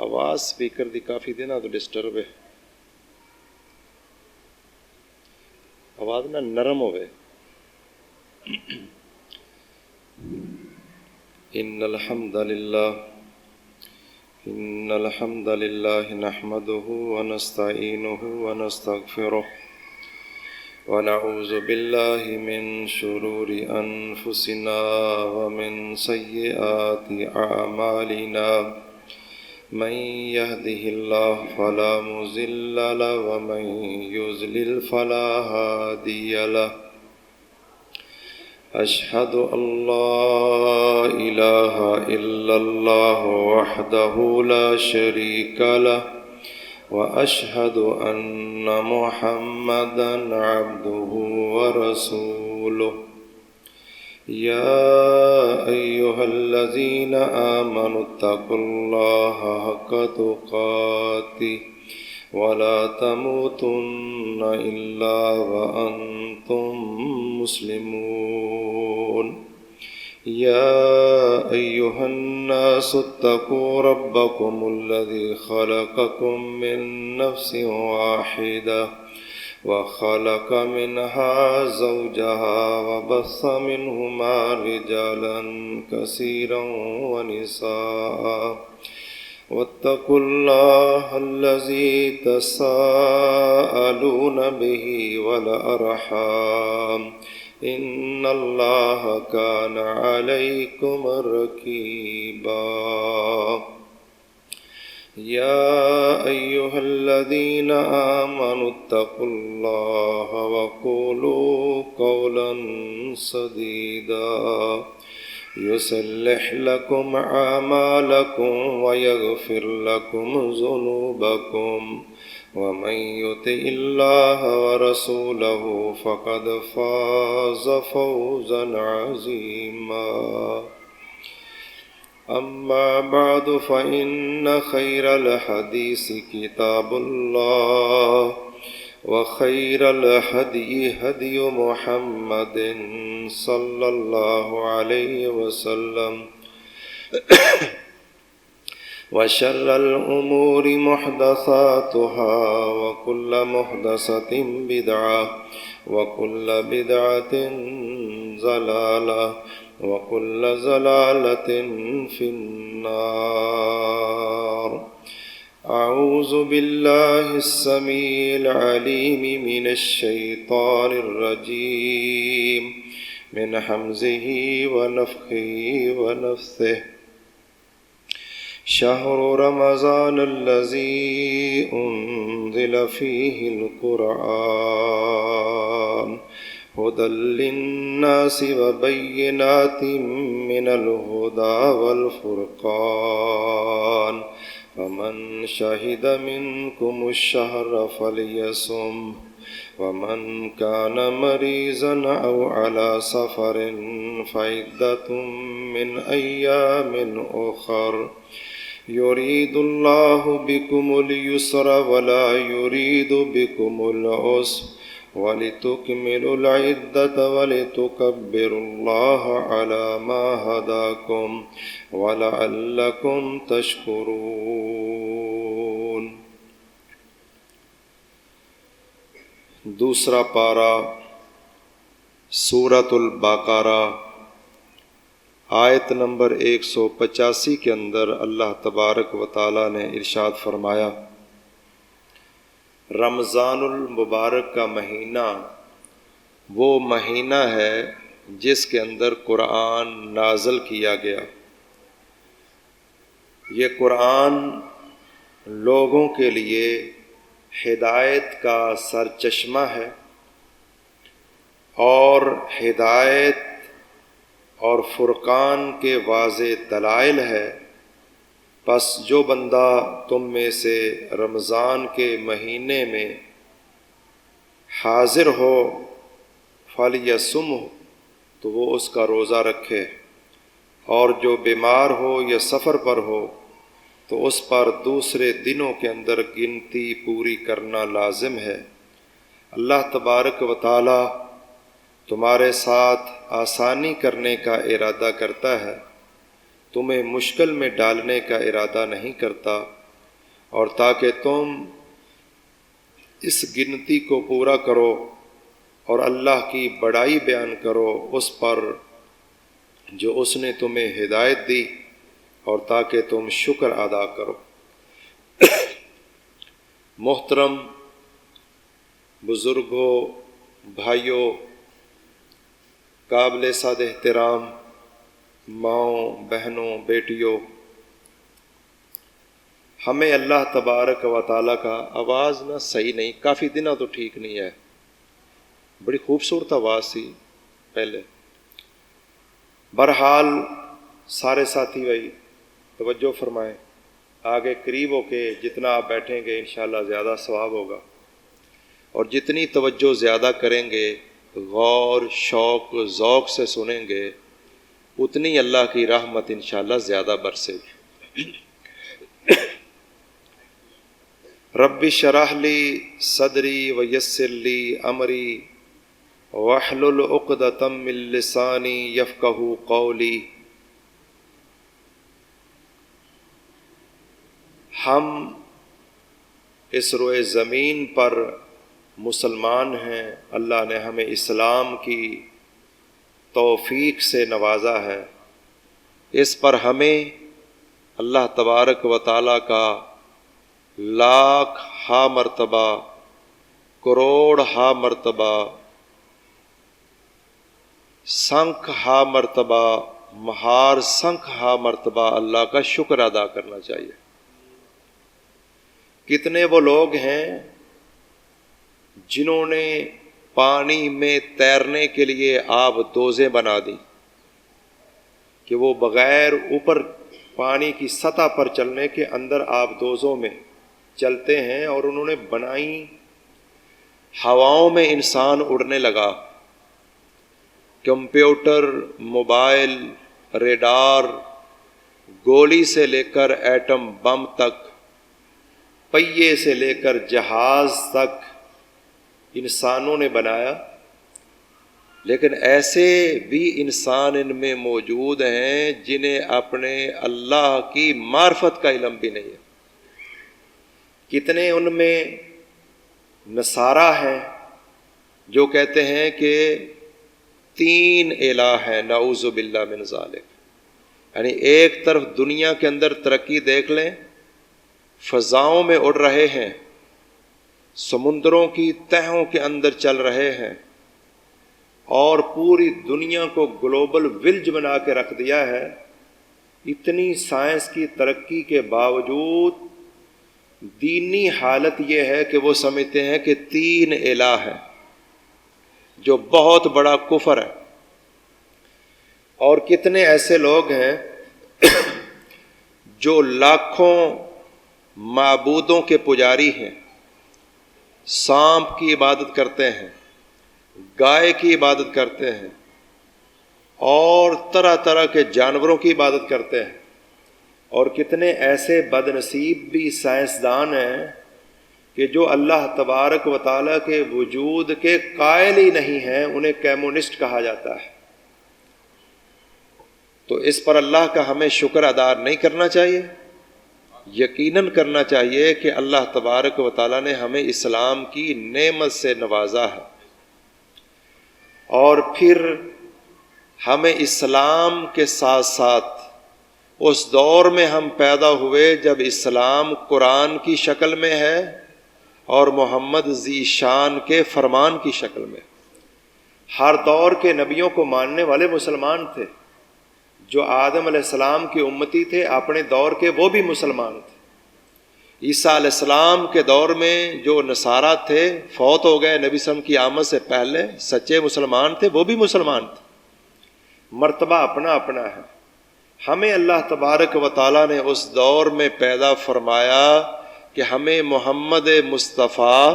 آواز سپیکر دی کافی دینا تو ڈسٹرب ہے، آواز نہ نرم ہوئے۔ ان الحمد للہ نحمده ونستعینه ونستغفره ونعوذ باللہ من شرور انفسنا ومن سیئات اعمالنا، من يهده الله فلا مضل له ومن يضلل فلا هادي له، أشهد أن لا إله إلا الله وحده لا شريك له، وأشهد أن محمدا عبده ورسوله، يا أيها الذين آمنوا اتقوا الله حق تقاته ولا تموتن إلا وأنتم مسلمون، يا أيها الناس اتقوا ربكم الذي خلقكم من نفس واحدة وخلق منها زوجها وبث منهما رجالا كثيرا ونساء، واتقوا الله الذي تساءلون به والأرحام، إن الله كان عليكم رقيبا، يا أيها الذين آمنوا اتقوا الله وقولوا قولا سديدا يصلح لكم أعمالكم ويغفر لكم ذنوبكم، ومن يطع الله ورسوله فقد فاز فوزا عظيما، أما بعد فإن خير الحديث كتاب الله، وخير الهدي هدي محمد صلى الله عليه وسلم، وشر الأمور محدثاتها، وكل محدثة بدعة، وكل بدعة ضلالة، وكل ضلالة في النار۔ أعوذ بالله السميع العليم من الشيطان الرجيم، من همزه ونفخه ونفثه۔ شهر رمضان الذي أنزل فيه القرآن هدى للناس وبينات من الهدى والفرقان، فمن شهد منكم الشهر فليصم، ومن كان مريضا أو على سفر فعدة من أيام أخر، يريد الله بكم اليسر ولا يريد بكم العسر، ولتكملوا العدة ولتكبروا الله على ما هداكم ولعلكم تشكرون۔ دوسرا پارہ سورۃ البقرہ آیت نمبر 185 کے اندر اللہ تبارک و تعالی نے ارشاد فرمایا، رمضان المبارک کا مہینہ وہ مہینہ ہے جس کے اندر قرآن نازل کیا گیا۔ یہ قرآن لوگوں کے لیے ہدایت کا سرچشمہ ہے، اور ہدایت اور فرقان کے واضح دلائل ہے۔ پس جو بندہ تم میں سے رمضان کے مہینے میں حاضر ہو فلیصم، تو وہ اس کا روزہ رکھے، اور جو بیمار ہو یا سفر پر ہو تو اس پر دوسرے دنوں کے اندر گنتی پوری کرنا لازم ہے۔ اللہ تبارک و تعالی تمہارے ساتھ آسانی کرنے کا ارادہ کرتا ہے، تمہیں مشکل میں ڈالنے کا ارادہ نہیں کرتا۔ اور تاکہ تم اس گنتی کو پورا کرو اور اللہ کی بڑائی بیان کرو اس پر جو اس نے تمہیں ہدایت دی، اور تاکہ تم شکر ادا کرو۔ محترم بزرگوں، بھائیوں، قابل صد احترام ماؤں، بہنوں، بیٹیوں، ہمیں اللہ تبارک و تعالیٰ کا آواز نہ صحیح نہیں، کافی دنوں تو ٹھیک نہیں ہے، بڑی خوبصورت آواز سی پہلے۔ بہرحال سارے ساتھی بھائی توجہ فرمائیں، آگے قریب ہو کے جتنا آپ بیٹھیں گے انشاءاللہ زیادہ ثواب ہوگا، اور جتنی توجہ زیادہ کریں گے، غور شوق ذوق سے سنیں گے، اتنی اللہ کی رحمت انشاءاللہ زیادہ برسے گی۔ رب اشرح لی صدری ویسر لی امری واحلل عقدۃ من لسانی یفقہوا قولی۔ ہم اس روئے زمین پر مسلمان ہیں، اللہ نے ہمیں اسلام کی توفیق سے نوازا ہے، اس پر ہمیں اللہ تبارک و تعالیٰ کا لاکھ ہا مرتبہ، کروڑ ہا مرتبہ، سنکھ ہا مرتبہ، مہار سنکھ ہا مرتبہ اللہ کا شکر ادا کرنا چاہیے۔ کتنے وہ لوگ ہیں جنہوں نے پانی میں تیرنے کے لیے آب دوزیں بنا دی کہ وہ بغیر اوپر پانی کی سطح پر چلنے کے اندر آب دوزوں میں چلتے ہیں، اور انہوں نے بنائی، ہواؤں میں انسان اڑنے لگا، کمپیوٹر، موبائل، ریڈار، گولی سے لے کر ایٹم بم تک، پہیے سے لے کر جہاز تک انسانوں نے بنایا، لیکن ایسے بھی انسان ان میں موجود ہیں جنہیں اپنے اللہ کی معرفت کا علم بھی نہیں ہے۔ کتنے ان میں نصارہ ہیں جو کہتے ہیں کہ 3 الہ ہیں، نعوذ باللہ من ذالک، یعنی ایک طرف دنیا کے اندر ترقی دیکھ لیں، فضاؤں میں اڑ رہے ہیں، سمندروں کی تہوں کے اندر چل رہے ہیں، اور پوری دنیا کو گلوبل ولیج بنا کے رکھ دیا ہے۔ اتنی سائنس کی ترقی کے باوجود دینی حالت یہ ہے کہ وہ سمجھتے ہیں کہ 3 الہ ہیں، جو بہت بڑا کفر ہے۔ اور کتنے ایسے لوگ ہیں جو لاکھوں معبودوں کے پجاری ہیں، سانپ کی عبادت کرتے ہیں، گائے کی عبادت کرتے ہیں، اور طرح طرح کے جانوروں کی عبادت کرتے ہیں۔ اور کتنے ایسے بد نصیب بھی سائنسدان ہیں کہ جو اللہ تبارک و تعالیٰ کے وجود کے قائل ہی نہیں ہیں، انہیں کیمونسٹ کہا جاتا ہے۔ تو اس پر اللہ کا ہمیں شکر ادا نہیں کرنا چاہیے؟ یقیناً کرنا چاہیے کہ اللہ تبارک و تعالیٰ نے ہمیں اسلام کی نعمت سے نوازا ہے، اور پھر ہمیں اسلام کے ساتھ ساتھ اس دور میں ہم پیدا ہوئے جب اسلام قرآن کی شکل میں ہے اور محمد ذی شان کے فرمان کی شکل میں۔ ہر دور کے نبیوں کو ماننے والے مسلمان تھے، جو آدم علیہ السلام کے امتی تھے اپنے دور کے، وہ بھی مسلمان تھے۔ عیسیٰ علیہ السلام کے دور میں جو نصارہ تھے، فوت ہو گئے نبی صلی اللہ علیہ وسلم کی آمد سے پہلے، سچے مسلمان تھے، وہ بھی مسلمان تھے۔ مرتبہ اپنا اپنا ہے۔ ہمیں اللہ تبارک و تعالیٰ نے اس دور میں پیدا فرمایا کہ ہمیں محمد مصطفیٰ،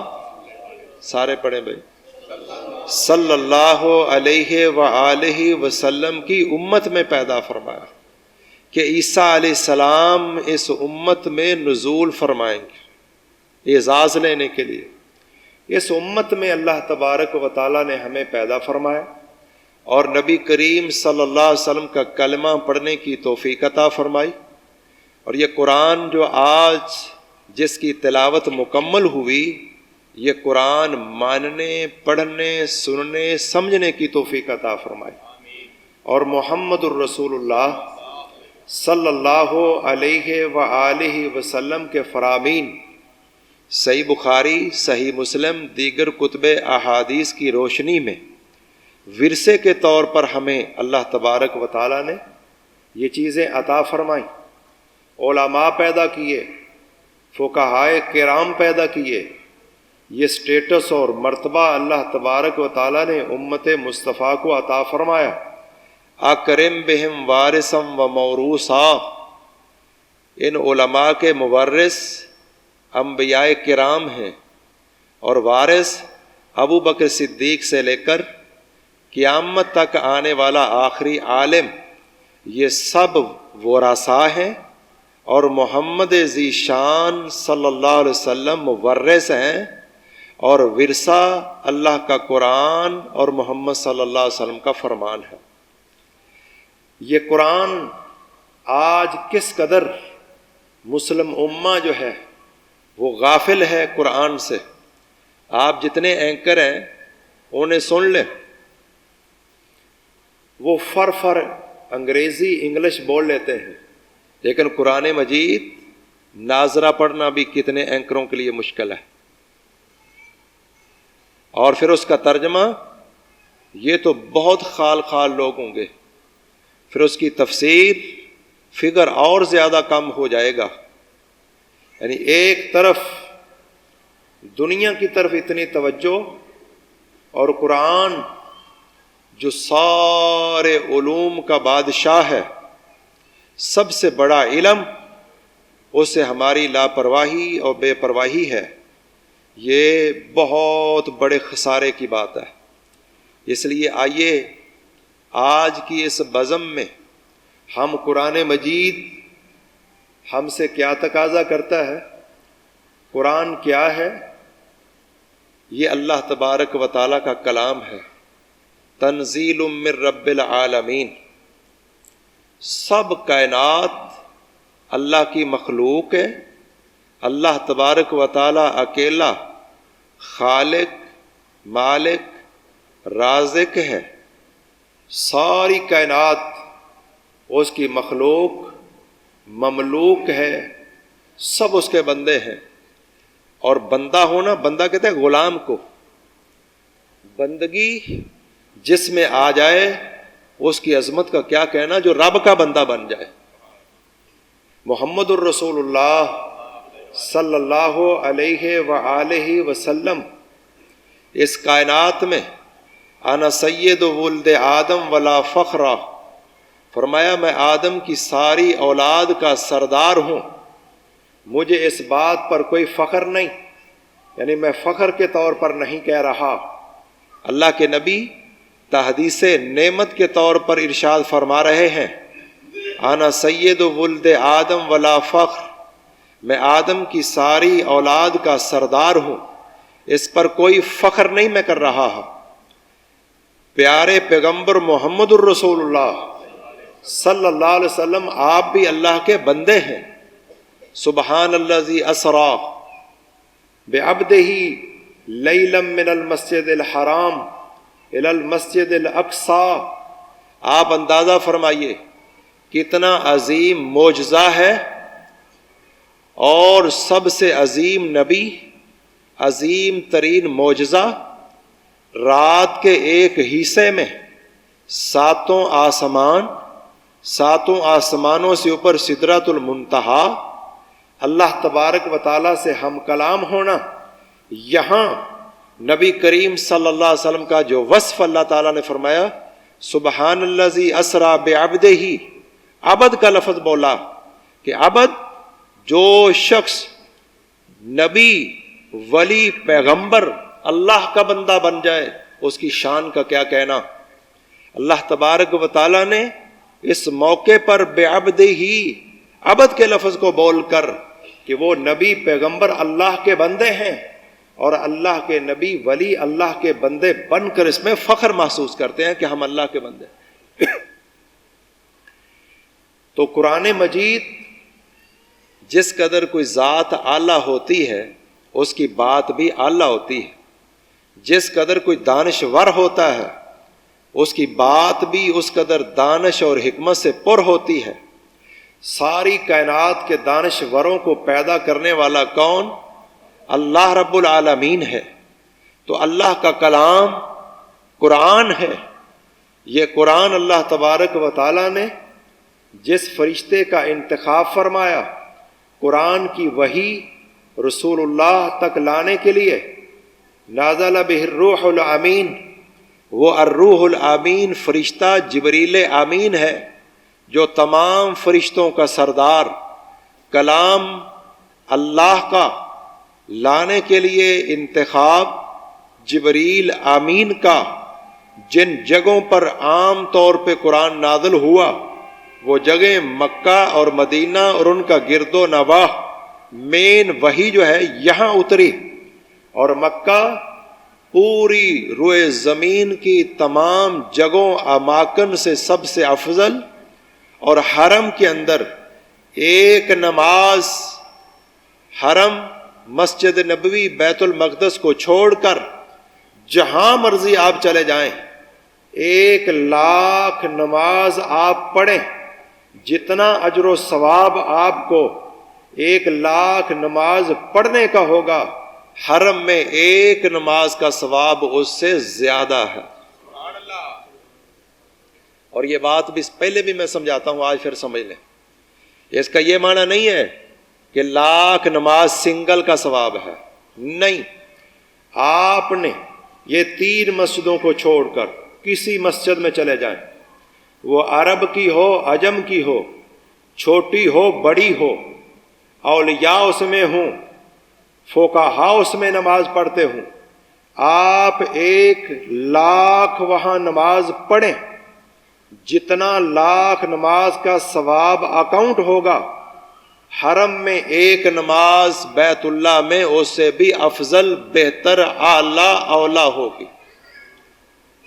سارے پڑھیں بھائی، صلی اللہ علیہ وآلہ وسلم کی امت میں پیدا فرمایا کہ عیسیٰ علیہ السلام اس امت میں نزول فرمائیں گے اعزاز لینے کے لیے۔ اس امت میں اللہ تبارک و تعالیٰ نے ہمیں پیدا فرمایا، اور نبی کریم صلی اللہ علیہ وسلم کا کلمہ پڑھنے کی توفیق عطا فرمائی۔ اور یہ قرآن جو آج جس کی تلاوت مکمل ہوئی، یہ قرآن ماننے، پڑھنے، سننے، سمجھنے کی توفیق عطا فرمائے، اور محمد الرسول اللہ صلی اللہ علیہ وآلہ وسلم کے فرامین صحیح بخاری، صحیح مسلم، دیگر کتب احادیث کی روشنی میں ورثے کے طور پر ہمیں اللہ تبارک و تعالیٰ نے یہ چیزیں عطا فرمائیں، علماء پیدا کیے، فقہائے کرام پیدا کیے، یہ سٹیٹس اور مرتبہ اللہ تبارک و تعالیٰ نے امت مصطفیٰ کو عطا فرمایا۔ اکرم بہم وارثم و موروثا، ان علماء کے مورث انبیاء کرام ہیں، اور وارث ابو بکر صدیق سے لے کر قیامت تک آنے والا آخری عالم، یہ سب ورثاء ہیں، اور محمد ذی شان صلی اللہ علیہ وسلم مورث ہیں، اور ورثہ اللہ کا قرآن اور محمد صلی اللہ علیہ وسلم کا فرمان ہے۔ یہ قرآن آج کس قدر مسلم امہ جو ہے وہ غافل ہے قرآن سے۔ آپ جتنے اینکر ہیں انہیں سن لیں، وہ فر انگریزی انگلش بول لیتے ہیں، لیکن قرآن مجید ناظرہ پڑھنا بھی کتنے اینکروں کے لیے مشکل ہے، اور پھر اس کا ترجمہ، یہ تو بہت خال خال لوگ ہوں گے، پھر اس کی تفسیر فگر اور زیادہ کم ہو جائے گا۔ یعنی ایک طرف دنیا کی طرف اتنی توجہ، اور قرآن جو سارے علوم کا بادشاہ ہے، سب سے بڑا علم، اسے ہماری لاپرواہی اور بے پرواہی ہے، یہ بہت بڑے خسارے کی بات ہے۔ اس لیے آئیے آج کی اس بزم میں ہم قرآن مجید ہم سے کیا تقاضا کرتا ہے، قرآن کیا ہے؟ یہ اللہ تبارک و تعالیٰ کا کلام ہے، تنزیل من رب العالمین، سب کائنات اللہ کی مخلوق ہے، اللہ تبارک و تعالیٰ اکیلا خالق، مالک، رازق ہے، ساری کائنات اس کی مخلوق، مملوک ہے، سب اس کے بندے ہیں۔ اور بندہ ہونا، بندہ کہتے ہیں غلام کو، بندگی جس میں آ جائے اس کی عظمت کا کیا کہنا، جو رب کا بندہ بن جائے۔ محمد الرسول اللہ صلی اللہ علیہ وآلہ وسلم اس کائنات میں انا سید ولد آدم ولا فخرا، فرمایا میں آدم کی ساری اولاد کا سردار ہوں، مجھے اس بات پر کوئی فخر نہیں، یعنی میں فخر کے طور پر نہیں کہہ رہا۔ اللہ کے نبی تحدیث نعمت کے طور پر ارشاد فرما رہے ہیں، انا سید ولد آدم ولا فخر، میں آدم کی ساری اولاد کا سردار ہوں، اس پر کوئی فخر نہیں میں کر رہا ہوں۔ پیارے پیغمبر محمد الرسول اللہ صلی اللہ علیہ وسلم آپ بھی اللہ کے بندے ہیں۔ سبحان الذی اسری بعبدہ لیلا من المسجد الحرام الی المسجد الاقصی، آپ اندازہ فرمائیے کتنا عظیم معجزہ ہے، اور سب سے عظیم نبی، عظیم ترین معجزہ، رات کے ایک حصے میں ساتوں آسمانوں سے اوپر سدرۃ المنتہا، اللہ تبارک و تعالیٰ سے ہم کلام ہونا، یہاں نبی کریم صلی اللہ علیہ وسلم کا جو وصف اللہ تعالیٰ نے فرمایا، سبحان الذی اسری بعبدہ، عبد کا لفظ بولا کہ عبد جو شخص نبی، ولی، پیغمبر، اللہ کا بندہ بن جائے، اس کی شان کا کیا کہنا۔ اللہ تبارک و تعالیٰ نے اس موقع پر بعبدہ ہی، عبد کے لفظ کو بول کر کہ وہ نبی، پیغمبر اللہ کے بندے ہیں، اور اللہ کے نبی، ولی اللہ کے بندے بن کر اس میں فخر محسوس کرتے ہیں کہ ہم اللہ کے بندے ہیں۔ تو قرآن مجید جس قدر کوئی ذات اعلیٰ ہوتی ہے اس کی بات بھی اعلیٰ ہوتی ہے، جس قدر کوئی دانشور ہوتا ہے اس کی بات بھی اس قدر دانش اور حکمت سے پر ہوتی ہے۔ ساری کائنات کے دانشوروں کو پیدا کرنے والا کون؟ اللہ رب العالمین ہے۔ تو اللہ کا کلام قرآن ہے۔ یہ قرآن اللہ تبارک و تعالیٰ نے جس فرشتے کا انتخاب فرمایا قرآن کی وحی رسول اللہ تک لانے کے لیے، نازل بہ الروح الامین، وہ الروح الامین فرشتہ جبریل امین ہے جو تمام فرشتوں کا سردار، کلام اللہ کا لانے کے لیے انتخاب جبریل امین کا۔ جن جگہوں پر عام طور پہ قرآن نازل ہوا وہ جگہیں مکہ اور مدینہ اور ان کا گرد و نواح، مین وحی جو ہے یہاں اتری، اور مکہ پوری روئے زمین کی تمام جگہوں اماکن سے سب سے افضل، اور حرم کے اندر ایک نماز حرم مسجد نبوی بیت المقدس کو چھوڑ کر جہاں مرضی آپ چلے جائیں 1,00,000 نماز آپ پڑھیں، جتنا اجر و ثواب آپ کو 1,00,000 نماز پڑھنے کا ہوگا، حرم میں ایک نماز کا ثواب اس سے زیادہ ہے۔ اور یہ بات بھی پہلے بھی میں سمجھاتا ہوں، آج پھر سمجھ لیں۔ اس کا یہ معنی نہیں ہے کہ 1,00,000 نماز سنگل کا ثواب ہے، نہیں۔ آپ نے یہ 3 مسجدوں کو چھوڑ کر کسی مسجد میں چلے جائیں، وہ عرب کی ہو عجم کی ہو، چھوٹی ہو بڑی ہو، اولیاء اس میں ہوں، فقہاء اس میں نماز پڑھتے ہوں، آپ 1,00,000 وہاں نماز پڑھیں، جتنا 1,00,000 نماز کا ثواب اکاؤنٹ ہوگا، حرم میں ایک نماز بیت اللہ میں اس سے بھی افضل، بہتر، اعلیٰ اولا ہوگی۔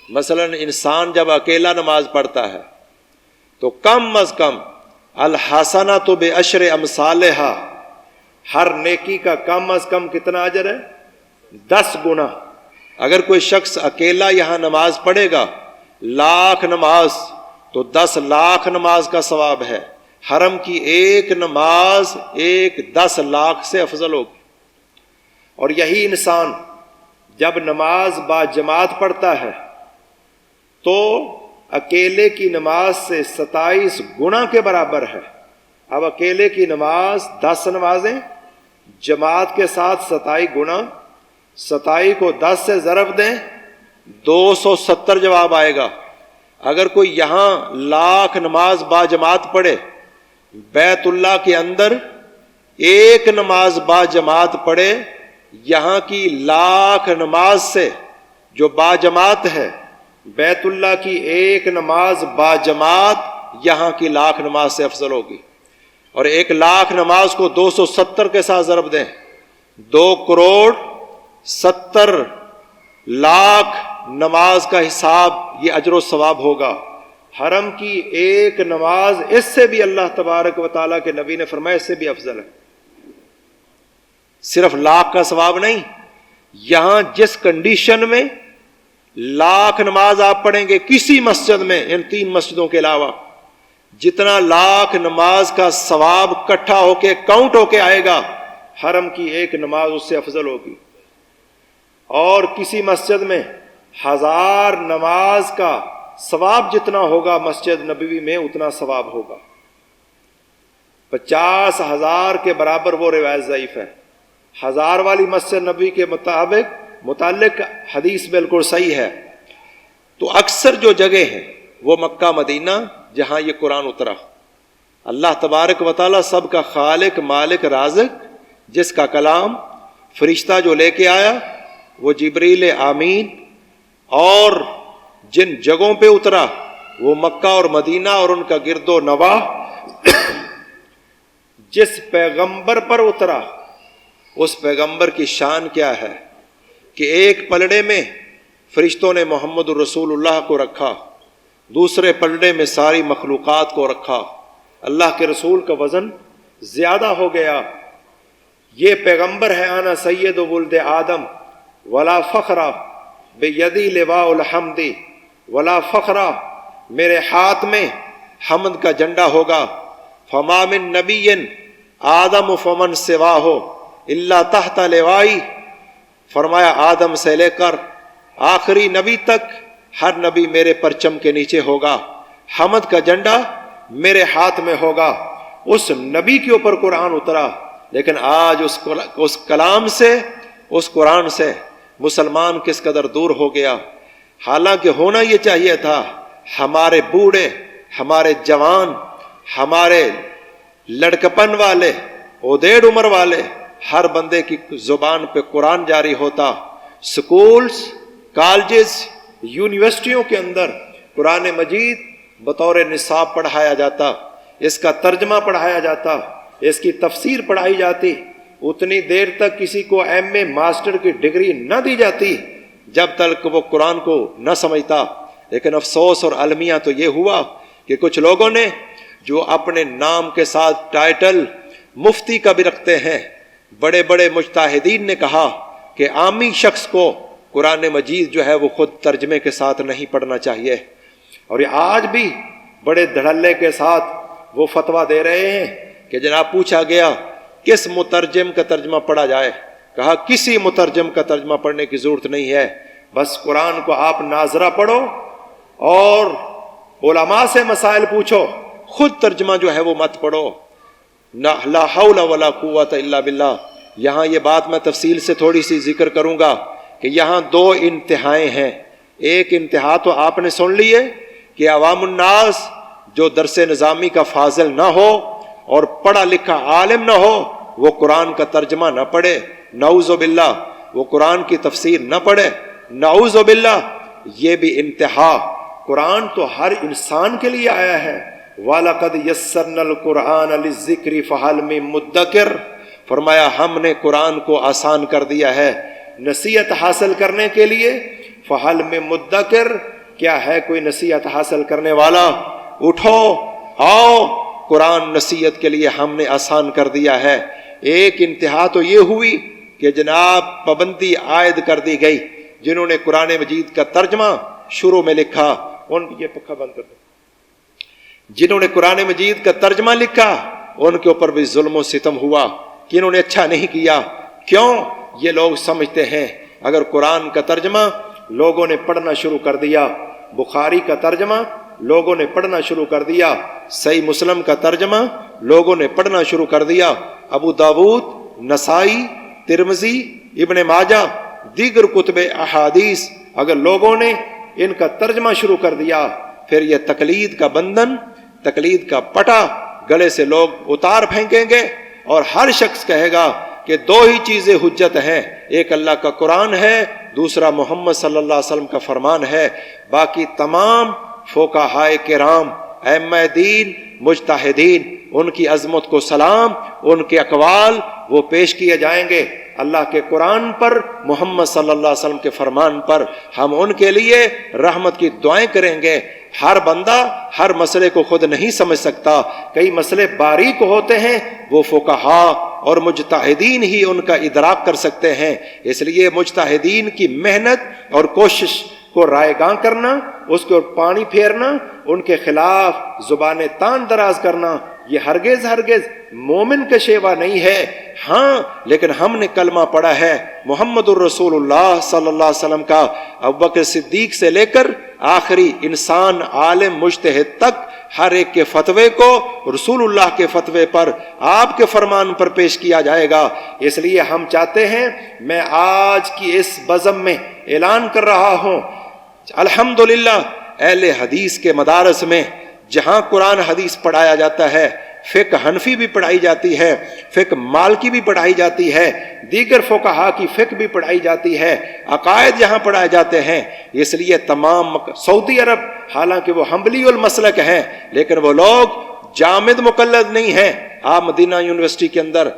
مثلا انسان جب اکیلا نماز پڑھتا ہے تو کم از کم الحسنۃ بعشر امثالہا، ہر نیکی کا کم از کم کتنا اجر ہے؟ 10 گنا۔ اگر کوئی شخص اکیلا یہاں نماز پڑھے گا 1,00,000 نماز تو 10,00,000 نماز کا ثواب ہے۔ حرم کی ایک نماز 10,00,000 سے افضل ہوگی۔ اور یہی انسان جب نماز با جماعت پڑھتا ہے تو اکیلے کی نماز سے 27 گنا کے برابر ہے۔ اب اکیلے کی نماز 10 نمازیں، جماعت کے ساتھ 27 گنا، 27 کو 10 سے ضرب دیں 270 جواب آئے گا۔ اگر کوئی یہاں 1,00,000 نماز با جماعت پڑھے، بیت اللہ کے اندر ایک نماز با جماعت پڑھے، یہاں کی 1,00,000 نماز سے جو با جماعت ہے، بیت اللہ کی ایک نماز با جماعت یہاں کی 1,00,000 نماز سے افضل ہوگی۔ اور 1,00,000 نماز کو 270 کے ساتھ ضرب دیں 2,70,00,000 نماز کا حساب، یہ اجر و ثواب ہوگا۔ حرم کی ایک نماز اس سے بھی اللہ تبارک و تعالیٰ کے نبی نے فرمایا اس سے بھی افضل ہے۔ صرف 1,00,000 کا ثواب نہیں، یہاں جس کنڈیشن میں 1,00,000 نماز آپ پڑھیں گے کسی مسجد میں، ان 3 مسجدوں کے علاوہ، جتنا 1,00,000 نماز کا ثواب اکٹھا ہو کے کاؤنٹ ہو کے آئے گا، حرم کی ایک نماز اس سے افضل ہوگی۔ اور کسی مسجد میں 1,000 نماز کا ثواب جتنا ہوگا مسجد نبوی میں اتنا ثواب ہوگا۔ 50,000 کے برابر وہ روایت ضعیف ہے۔ 1,000 والی مسجد نبوی کے متعلق حدیث بالکل صحیح ہے۔ تو اکثر جو جگہ ہیں وہ مکہ مدینہ جہاں یہ قرآن اترا، اللہ تبارک و تعالیٰ سب کا خالق مالک رازق، جس کا کلام فرشتہ جو لے کے آیا وہ جبریل آمین، اور جن جگہوں پہ اترا وہ مکہ اور مدینہ اور ان کا گرد و نواح، جس پیغمبر پر اترا اس پیغمبر کی شان کیا ہے کہ ایک پلڑے میں فرشتوں نے محمد الرسول اللہ کو رکھا، دوسرے پلڑے میں ساری مخلوقات کو رکھا۔ اللہ کے رسول کا وزن زیادہ ہو گیا. یہ پیغمبر ہے انا سید ولد آدم ولا فخرا بیدی لواء الحمد ولا فخرا، میرے ہاتھ میں حمد کا جھنڈا ہوگا. فما من نبی آدم فمن سواہ الا تحت لوائی، فرمایا آدم سے لے کر آخری نبی تک ہر نبی میرے پرچم کے نیچے ہوگا. حمد کا جھنڈا میرے ہاتھ میں ہوگا. اس نبی کے اوپر قرآن اترا، لیکن آج اس کلام سے، اس قرآن سے مسلمان کس قدر دور ہو گیا. حالانکہ ہونا یہ چاہیے تھا ہمارے بوڑھے، ہمارے جوان، ہمارے لڑکپن والے، اودیڑ عمر والے، ہر بندے کی زبان پہ قرآن جاری ہوتا. سکولز، کالجز، یونیورسٹیوں کے اندر قرآن مجید بطور نصاب پڑھایا جاتا، اس کا ترجمہ پڑھایا جاتا، اس کی تفسیر پڑھائی جاتی. اتنی دیر تک کسی کو ایم اے ماسٹر کی ڈگری نہ دی جاتی جب تک وہ قرآن کو نہ سمجھتا. لیکن افسوس اور المیہ تو یہ ہوا کہ کچھ لوگوں نے جو اپنے نام کے ساتھ ٹائٹل مفتی کا بھی رکھتے ہیں، بڑے بڑے مجتہدین نے کہا کہ عامی شخص کو قرآن مجید جو ہے وہ خود ترجمے کے ساتھ نہیں پڑھنا چاہیے. اور یہ آج بھی بڑے دھڑلے کے ساتھ وہ فتویٰ دے رہے ہیں کہ جناب پوچھا گیا کس مترجم کا ترجمہ پڑھا جائے، کہا کسی مترجم کا ترجمہ پڑھنے کی ضرورت نہیں ہے، بس قرآن کو آپ ناظرہ پڑھو اور علماء سے مسائل پوچھو، خود ترجمہ جو ہے وہ مت پڑھو. لا حول ولا قوت الا باللہ. یہاں یہ بات میں تفصیل سے تھوڑی سی ذکر کروں گا کہ یہاں دو انتہائیں ہیں. ایک انتہا تو آپ نے سن لی ہے کہ عوام الناس جو درس نظامی کا فاضل نہ ہو اور پڑھا لکھا عالم نہ ہو وہ قرآن کا ترجمہ نہ پڑھے، نعوذ باللہ، وہ قرآن کی تفسیر نہ پڑھے، نعوذ باللہ. یہ بھی انتہا. قرآن تو ہر انسان کے لیے آیا ہے. وَلَقَدْ يَسَّرْنَا الْقُرْآنَ لِلذِّكْرِ فَهَلْ مِن مُدَّكِرٍ، فرمایا ہم نے قرآن کو آسان کر دیا ہے نصیحت حاصل کرنے کے لیے. فَهَلْ مِن مُدَّكِرٍ، کیا ہے کوئی نصیحت حاصل کرنے والا؟ اٹھو آؤ، قرآن نصیحت کے لیے ہم نے آسان کر دیا ہے. ایک انتہا تو یہ ہوئی کہ جناب پابندی عائد کر دی گئی. جنہوں نے قرآن مجید کا ترجمہ شروع میں لکھا، یہ پکا بند کر دو، جنہوں نے قرآن مجید کا ترجمہ لکھا ان کے اوپر بھی ظلم و ستم ہوا کہ انہوں نے اچھا نہیں کیا. کیوں؟ یہ لوگ سمجھتے ہیں اگر قرآن کا ترجمہ لوگوں نے پڑھنا شروع کر دیا، بخاری کا ترجمہ لوگوں نے پڑھنا شروع کر دیا، صحیح مسلم کا ترجمہ لوگوں نے پڑھنا شروع کر دیا، ابو داود، نسائی، ترمذی، ابن ماجہ، دیگر کتب احادیث اگر لوگوں نے ان کا ترجمہ شروع کر دیا، پھر یہ تقلید کا بندھن، تقلید کا پٹا گلے سے لوگ اتار پھینکیں گے اور ہر شخص کہے گا کہ دو ہی چیزیں حجت ہیں، ایک اللہ کا قرآن ہے، دوسرا محمد صلی اللہ علیہ وسلم کا فرمان ہے. باقی تمام فقہائے کرام، ائمہ دین، مجتہدین، ان کی عظمت کو سلام، ان کے اقوال وہ پیش کیے جائیں گے. اللہ کے قرآن پر، محمد صلی اللہ علیہ وسلم کے فرمان پر ہم ان کے لیے رحمت کی دعائیں کریں گے. ہر بندہ ہر مسئلے کو خود نہیں سمجھ سکتا، کئی مسئلے باریک ہوتے ہیں، وہ فقہا اور مجتہدین ہی ان کا ادراک کر سکتے ہیں. اس لیے مجتہدین کی محنت اور کوشش کو رائے گاں کرنا، اس کو پانی پھیرنا، ان کے خلاف زبان تان دراز کرنا، یہ ہرگز ہرگز مومن کا شیوا نہیں ہے. ہاں لیکن ہم نے کلمہ پڑھا ہے محمد الرسول اللہ صلی اللہ علیہ وسلم کا، ابوبکر صدیق سے لے کر آخری انسان عالم مجتہد تک ہر ایک کے فتوے کو رسول اللہ کے فتوے پر، آپ کے فرمان پر پیش کیا جائے گا. اس لیے ہم چاہتے ہیں، میں آج کی اس بزم میں اعلان کر رہا ہوں، الحمدللہ اہل حدیث کے مدارس میں جہاں قرآن حدیث پڑھایا جاتا ہے، فقہ حنفی بھی پڑھائی جاتی ہے، فقہ مالکی بھی پڑھائی جاتی ہے، دیگر فقہا کی فقہ بھی پڑھائی جاتی ہے، عقائد یہاں پڑھائے جاتے ہیں. اس لیے تمام سعودی عرب حالانکہ وہ حنبلی المسلک ہیں لیکن وہ لوگ جامد مقلد نہیں ہیں. آپ مدینہ یونیورسٹی کے اندر،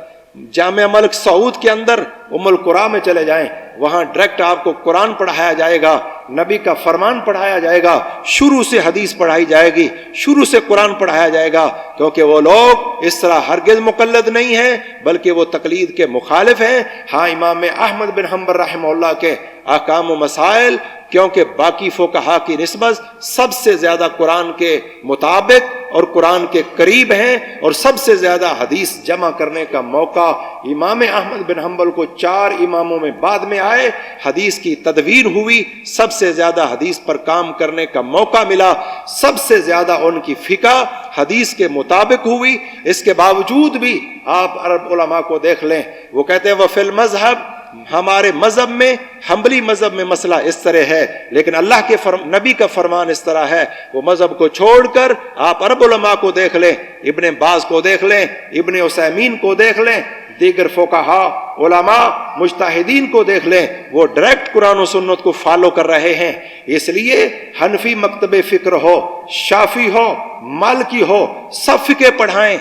جامعہ ملک سعود کے اندر ام القریٰ میں چلے جائیں، وہاں ڈائریکٹ آپ کو قرآن پڑھایا جائے گا. نبی کا فرمان پڑھایا جائے گا، شروع سے حدیث پڑھائی جائے گی، شروع سے قرآن پڑھایا جائے گا، کیونکہ وہ لوگ اس طرح ہرگز مقلد نہیں ہیں بلکہ وہ تقلید کے مخالف ہیں۔ ہاں امام احمد بن حنبل رحمہ اللہ کے احکام و مسائل کیونکہ باقی فقہا کی نسبت سب سے زیادہ قرآن کے مطابق اور قرآن کے قریب ہیں، اور سب سے زیادہ حدیث جمع کرنے کا موقع امام احمد بن حنبل کو 4 اماموں میں بعد میں آئے، حدیث کی تدوین ہوئی، سب سے زیادہ حدیث پر کام کرنے کا موقع ملا، سب سے زیادہ ان کی فقہ حدیث کے مطابق ہوئی۔ اس کے باوجود بھی آپ عرب علماء کو دیکھ لیں، وہ کہتے ہیں وفی المذہب، ہمارے مذہب میں، حنبلی مذہب میں مسئلہ اس طرح ہے، لیکن اللہ کے نبی کا فرمان اس طرح ہے۔ وہ مذہب کو چھوڑ کر آپ عرب علماء کو دیکھ لیں، ابن باز کو دیکھ لیں، ابن عثیمین کو دیکھ لیں، دیگر فقہا علماء مجتہدین کو دیکھ لیں، وہ ڈائریکٹ قرآن و سنت کو فالو کر رہے ہیں۔ اس لیے حنفی مکتب فکر ہو، شافی ہو، مالکی ہو، سب فقہ پڑھائیں،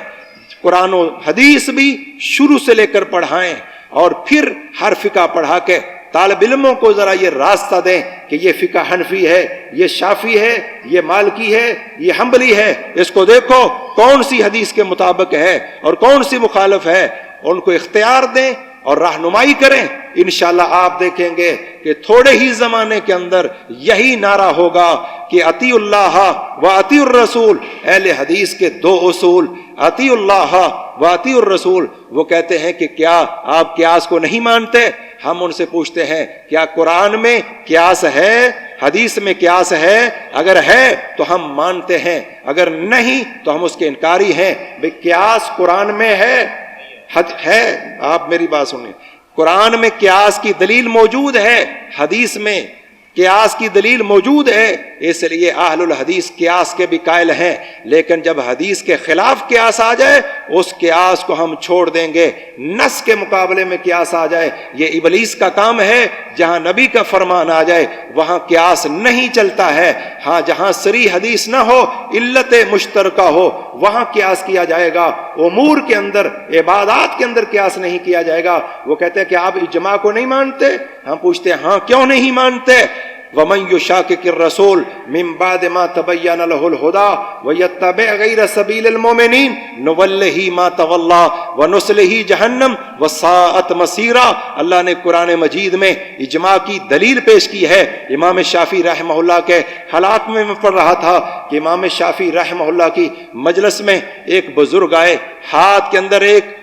قرآن و حدیث بھی شروع سے لے کر پڑھائیں، اور پھر ہر فقہ پڑھا کے طالب علموں کو ذرا یہ راستہ دیں کہ یہ فقہ حنفی ہے، یہ شافی ہے، یہ مالکی ہے، یہ حنبلی ہے، اس کو دیکھو کون سی حدیث کے مطابق ہے اور کون سی مخالف ہے، ان کو اختیار دیں اور رہنمائی کریں۔ انشاءاللہ آپ دیکھیں گے کہ تھوڑے ہی زمانے کے اندر یہی نعرہ ہوگا کہ اطیع اللہ و اطیع الرسول، اہل حدیث کے 2 اصول، اطیع اللہ و اطیع الرسول۔ وہ کہتے ہیں کہ کیا آپ قیاس کو نہیں مانتے؟ ہم ان سے پوچھتے ہیں کیا قرآن میں قیاس ہے، حدیث میں قیاس ہے؟ اگر ہے تو ہم مانتے ہیں، اگر نہیں تو ہم اس کے انکاری ہیں۔ بھئی قیاس قرآن میں ہے، آپ میری بات سنیں، قرآن میں قیاس کی دلیل موجود ہے، حدیث میں قیاس کی دلیل موجود ہے، اس لیے اہل الحدیث قیاس کے بھی قائل ہیں، لیکن جب حدیث کے خلاف قیاس آ جائے اس قیاس کو ہم چھوڑ دیں گے۔ نص کے مقابلے میں قیاس آ جائے یہ ابلیس کا کام ہے، جہاں نبی کا فرمان آ جائے وہاں قیاس نہیں چلتا ہے۔ ہاں جہاں صریح حدیث نہ ہو، علت مشترکہ ہو، وہاں قیاس کیا جائے گا۔ امور کے اندر، عبادات کے اندر قیاس نہیں کیا جائے گا۔ وہ کہتے ہیں کہ آپ اجماع کو نہیں مانتے؟ ہم پوچھتے ہیں ہاں کیوں نہیں مانتے؟ وَمَن يُشَاقِقِ الرَّسُولَ مِن بَعْدِ مَا تَبَيَّنَ لَهُ الْهُدَىٰ وَيَتَّبِعْ غَيْرَ سَبِيلِ الْمُؤْمِنِينَ نُوَلِّهِ مَا تَوَلَّىٰ وَنُصْلِهِ جَهَنَّمَ وَسَاءَتْ مَصِيرًا۔ اللہ نے قرآن مجید میں اجماع کی دلیل پیش کی ہے۔ امام شافعی رحمہ اللہ کے حالات میں پڑھ رہا تھا کہ امام شافعی رحمہ اللہ کی مجلس میں ایک بزرگ آئے، ہاتھ کے اندر ایک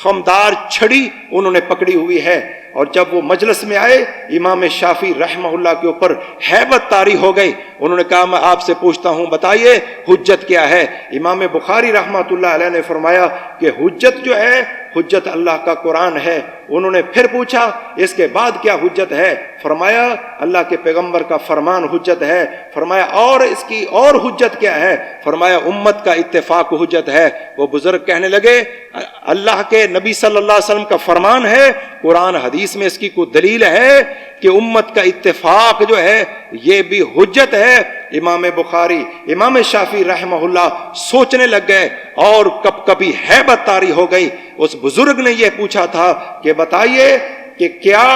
خمدار چھڑی انہوں نے پکڑی ہوئی ہے، اور جب وہ مجلس میں آئے امام شافعی رحمہ اللہ کے اوپر ہیبت طاری ہو گئی۔ انہوں نے کہا میں آپ سے پوچھتا ہوں بتائیے حجت کیا ہے؟ امام بخاری رحمۃ اللہ علیہ نے فرمایا کہ حجت جو ہے، حجت اللہ کا قرآن ہے۔ انہوں نے پھر پوچھا اس کے بعد کیا حجت ہے؟ فرمایا اللہ کے پیغمبر کا فرمان حجت ہے۔ فرمایا اور اس کی اور حجت کیا ہے؟ فرمایا امت کا اتفاق حجت ہے۔ وہ بزرگ کہنے لگے اللہ کے نبی صلی اللہ علیہ وسلم کا فرمان ہے، قرآن حدیث میں اس کی کوئی دلیل ہے کہ امت کا اتفاق جو ہے یہ بھی حجت ہے؟ امام بخاری، امام شافعی رحمہ اللہ سوچنے لگ گئے اور کبھی ہیبت طاری ہو گئی۔ اس بزرگ نے یہ پوچھا تھا کہ بتائیے کہ کیا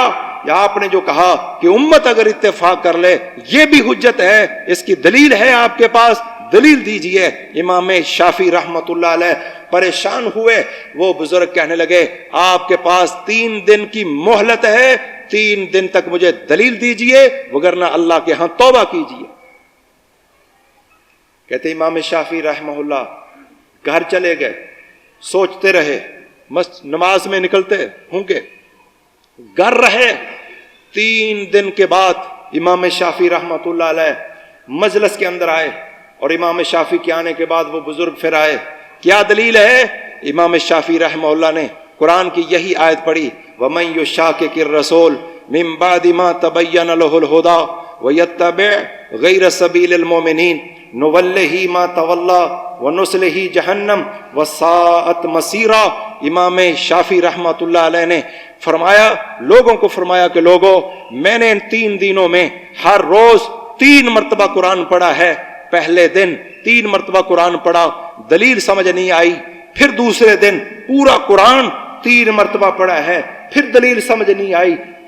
آپ نے جو کہا کہ امت اگر اتفاق کر لے یہ بھی حجت ہے، اس کی دلیل ہے آپ کے پاس؟ دلیل دیجئے۔ امام شافعی رحمۃ اللہ علیہ پریشان ہوئے۔ وہ بزرگ کہنے لگے آپ کے پاس 3 دن کی مہلت ہے، 3 دن تک مجھے دلیل دیجئے وگرنہ اللہ کے ہاں توبہ کیجئے۔ کہتے امام شافعی رحمہ اللہ گھر چلے گئے، سوچتے رہے، نماز میں نکلتے ہوں گے، گھر رہے۔ 3 دن کے بعد امام شافعی رحمۃ اللہ علیہ مجلس کے اندر آئے، اور امام شافعی کے آنے کے بعد وہ بزرگ پھر آئے۔ کیا دلیل ہے؟ امام شافعی رحمہ اللہ نے قرآن کی یہی آیت پڑھی وَمَن يُشَاقِقِ الرَّسُولَ مِن بَعْدِ مَا تَبَيَّنَ لَهُ الْهُدَىٰ وَيَتَّبِعْ غَيْرَ سَبِيلِ الْمُؤْمِنِينَ نُوَلِّهِ مَا تَوَلَّىٰ وَنُصْلِهِ جَهَنَّمَ وَسَاءَتْ مَصِيرًا۔ امام شافعی رحمۃ اللہ علیہ نے فرمایا، لوگوں کو فرمایا کہ لوگوں، میں نے ان 3 دنوں میں ہر روز 3 مرتبہ قرآن پڑھا ہے۔ پہلے دن 3 مرتبہ قرآن پڑھا، دلیل سمجھ نہیں آئی۔ پھر دوسرے دن پورا قرآن 3 مرتبہ پڑھا ہے، پھر دلیل سمجھ نہیں آئی۔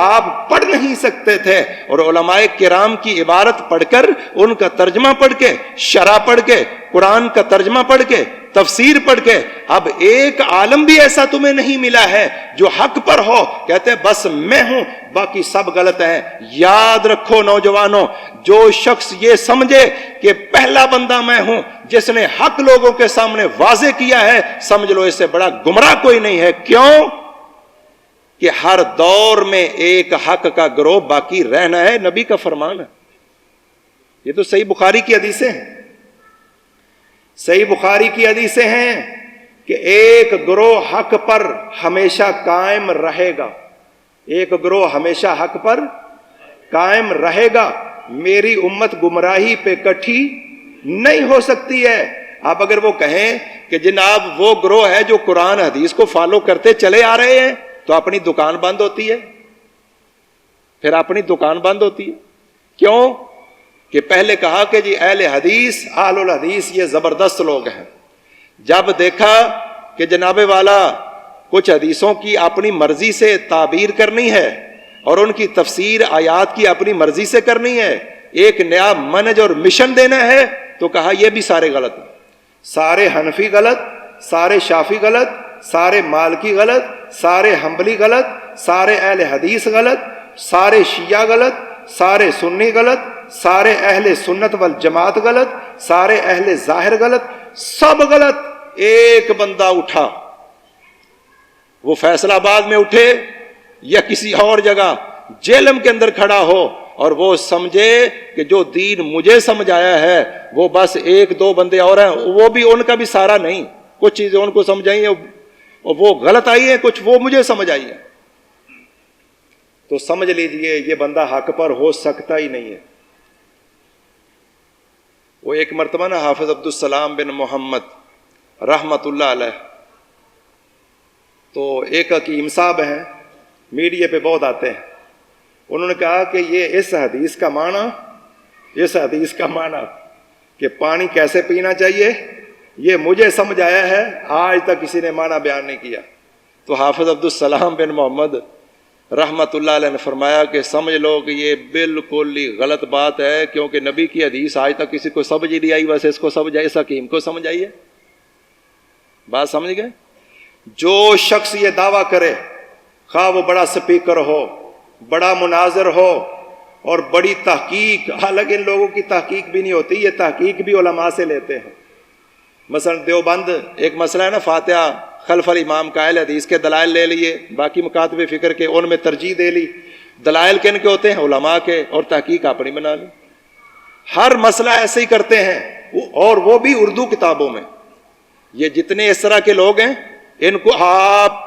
آپ پڑھ نہیں سکتے تھے، اور علماء کرام کی عبارت پڑھ کر، ان کا ترجمہ پڑھ کے، شرح پڑھ کے، قرآن کا ترجمہ پڑھ کے، تفسیر پڑھ کے، اب ایک عالم بھی ایسا تمہیں نہیں ملا ہے جو حق پر ہو، کہتے ہیں بس میں ہوں، باقی سب غلط ہیں۔ یاد رکھو نوجوانوں، جو شخص یہ سمجھے کہ پہلا بندہ میں ہوں جس نے حق لوگوں کے سامنے واضح کیا ہے، سمجھ لو اس سے بڑا گمراہ کوئی نہیں ہے۔ کیوں؟ کہ ہر دور میں ایک حق کا گروہ باقی رہنا ہے، نبی کا فرمان ہے۔ یہ تو صحیح بخاری کی حدیثیں ہیں، صحیح بخاری کی حدیثیں ہیں کہ ایک گروہ حق پر ہمیشہ قائم رہے گا، ایک گروہ ہمیشہ حق پر قائم رہے گا۔ میری امت گمراہی پہ کٹھی نہیں ہو سکتی ہے۔ اب اگر وہ کہیں کہ جناب وہ گروہ ہے جو قرآن حدیث کو فالو کرتے چلے آ رہے ہیں، تو اپنی دکان بند ہوتی ہے، پھر اپنی دکان بند ہوتی ہے۔ کیوں؟ کہ پہلے کہا کہ جی اہل حدیث، اہل الحدیث یہ زبردست لوگ ہیں۔ جب دیکھا کہ جناب والا کچھ حدیثوں کی اپنی مرضی سے تعبیر کرنی ہے اور ان کی تفسیر آیات کی اپنی مرضی سے کرنی ہے، ایک نیا منہج اور مشن دینا ہے، تو کہا یہ بھی سارے غلط ہیں۔ سارے حنفی غلط، سارے شافی غلط، سارے مالکی غلط، سارے حنبلی غلط، سارے اہل حدیث غلط، سارے شیعہ غلط، سارے سنی غلط، سارے اہل سنت والجماعت غلط، سارے اہل ظاہر غلط، سب غلط۔ ایک بندہ اٹھا، وہ فیصل آباد میں اٹھے یا کسی اور جگہ جیلم کے اندر کھڑا ہو، اور وہ سمجھے کہ جو دین مجھے سمجھ آیا ہے وہ بس ایک دو بندے اور ہیں، وہ بھی ان کا بھی سارا نہیں، کچھ چیزیں ان کو سمجھ آئی ہیں اور وہ غلط آئی ہیں، کچھ وہ مجھے سمجھ آئی ہیں، تو سمجھ لیجئے یہ بندہ حق پر ہو سکتا ہی نہیں ہے۔ وہ ایک مرتبہ نا حافظ عبدالسلام بن محمد رحمت اللہ علیہ، تو ایک حکیم صاحب ہیں، میڈیا پہ بہت آتے ہیں، انہوں نے کہا کہ یہ اس حدیث کا معنی کہ پانی کیسے پینا چاہیے یہ مجھے سمجھ آیا ہے، آج تک کسی نے معنی بیان نہیں کیا۔ تو حافظ عبدالسلام بن محمد رحمت اللہ علیہ نے فرمایا کہ سمجھ لو کہ یہ بالکل ہی غلط بات ہے، کیونکہ نبی کی حدیث آج تک کسی کو سمجھ نہیں آئی، بس اس کو سمجھ آئی، اس حکیم کو سمجھ آئی ہے۔ بات سمجھ گئے؟ جو شخص یہ دعویٰ کرے، خواہ وہ بڑا سپیکر ہو، بڑا مناظر ہو اور بڑی تحقیق، حالانکہ ان لوگوں کی تحقیق بھی نہیں ہوتی، یہ تحقیق بھی علماء سے لیتے ہیں۔ مثلا دیوبند ایک مسئلہ ہے نا، فاتحہ خلف الامام کا، اہل حدیث کے دلائل لے لیے، باقی مکاتب فکر کے ان میں ترجیح دے لی، دلائل کن کے ہوتے ہیں؟ علماء کے، اور تحقیق اپنی بنا لی۔ ہر مسئلہ ایسے ہی کرتے ہیں، اور وہ بھی اردو کتابوں میں۔ یہ جتنے اس طرح کے لوگ ہیں، ان کو آپ،